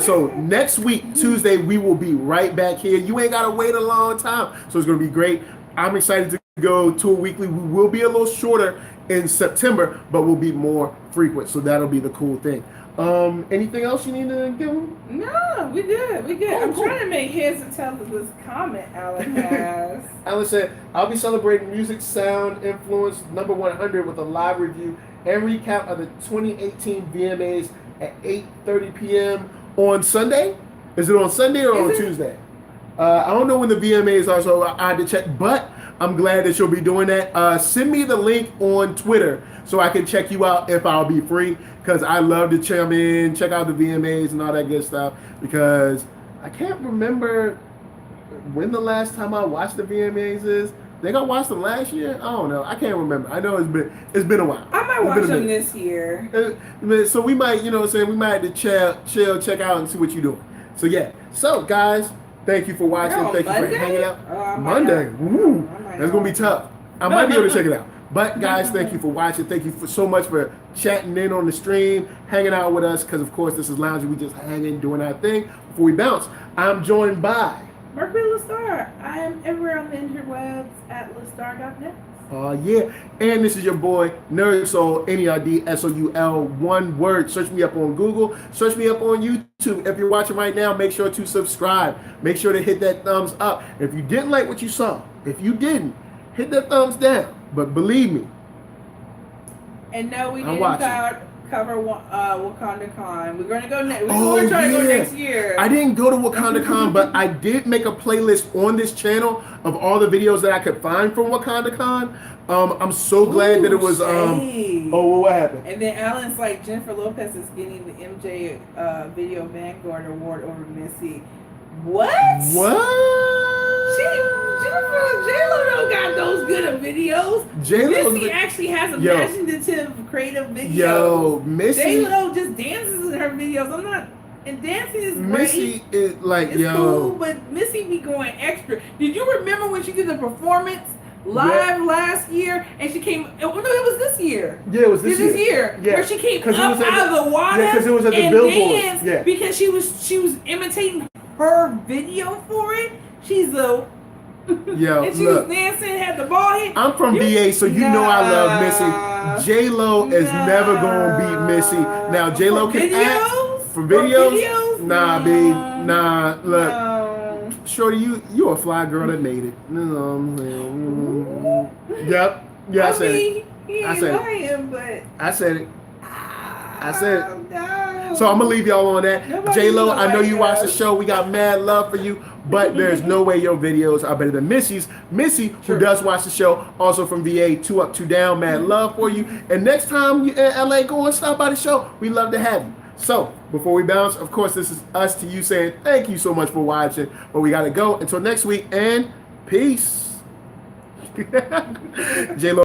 So next week, Tuesday, we will be right back here. You ain't got to wait a long time. So it's going to be great. I'm excited to go to a weekly. We will be a little shorter in September, but we'll be more frequent. So that'll be the cool thing. Anything else you need to give them? No, we good. I'm trying to make heads and tails of this comment Alan has. Alan said, I'll be celebrating Music Sound Influence number 100 with a live review and recap of the 2018 VMAs at 8:30 p.m. on Sunday. Is it on Sunday or on Tuesday? I don't know when the VMAs are, so I had to check, but I'm glad that you'll be doing that. Send me the link on Twitter so I can check you out if I'll be free, because I love to chime in, check out the VMAs and all that good stuff, because I can't remember when the last time I watched the VMAs is, think I watched them last year. I don't know. I can't remember. I know it's been a while. I might watch them this year. So we might, you know what I'm saying, we might have to chill, check out and see what you're doing. So yeah. So guys, thank you for watching. Thank you for hanging out. Monday. Ooh, that's gonna be tough. I might be able to check it out. But guys, thank you for watching. Thank you so much for chatting in on the stream, hanging out with us, because of course this is Loungin. We just hanging, doing our thing. Before we bounce, I'm joined by Marqueeda LaStar. I am everywhere on the interwebs at LaStar.net. Yeah. And this is your boy, NERDSoul, NERDSoul, one word. Search me up on Google. Search me up on YouTube. If you're watching right now, make sure to subscribe. Make sure to hit that thumbs up. If you didn't like what you saw, if you didn't, hit that thumbs down. But believe me. And no, we didn't cover WakandaCon. We're going to go next. We're trying to go next year. I didn't go to WakandaCon, but I did make a playlist on this channel of all the videos that I could find from WakandaCon. I'm so glad that it was. What happened? And then Alan's like, Jennifer Lopez is getting the MJ Video Vanguard Award over Missy. What? J-Lo don't got those good of videos. Missy actually has imaginative, creative videos. Yo, Missy. J-Lo just dances in her videos. I'm not. And dancing is great. Missy is like, it's cool, but Missy be going extra. Did you remember when she did the performance live last year? And she came. No, it was this year. Yeah, it was this year. Yeah. Where she came up out of the water. Yeah, because it was at the billboard. Yeah. Because she was imitating her video for it. She's a. Yo, and she was dancing, had the ball hit. I'm from VA, so you know I love Missy. J-Lo is never gonna beat Missy. Now J-Lo can act for videos. Nah, babe. Nah, look. No. Shorty, you a fly girl that made it. Yep. Yeah, I said it. I said it. No. So I'm gonna leave y'all on that. J-Lo, I know you watched the show. We got mad love for you, but there's no way your videos are better than Missy's. Missy, who does watch the show, also from VA, 2 Up, 2 Down, mad love for you. And next time you in LA, go and stop by the show. We love to have you. So before we bounce, of course, this is us to you saying thank you so much for watching. But we gotta go until next week, and peace. J-Lo.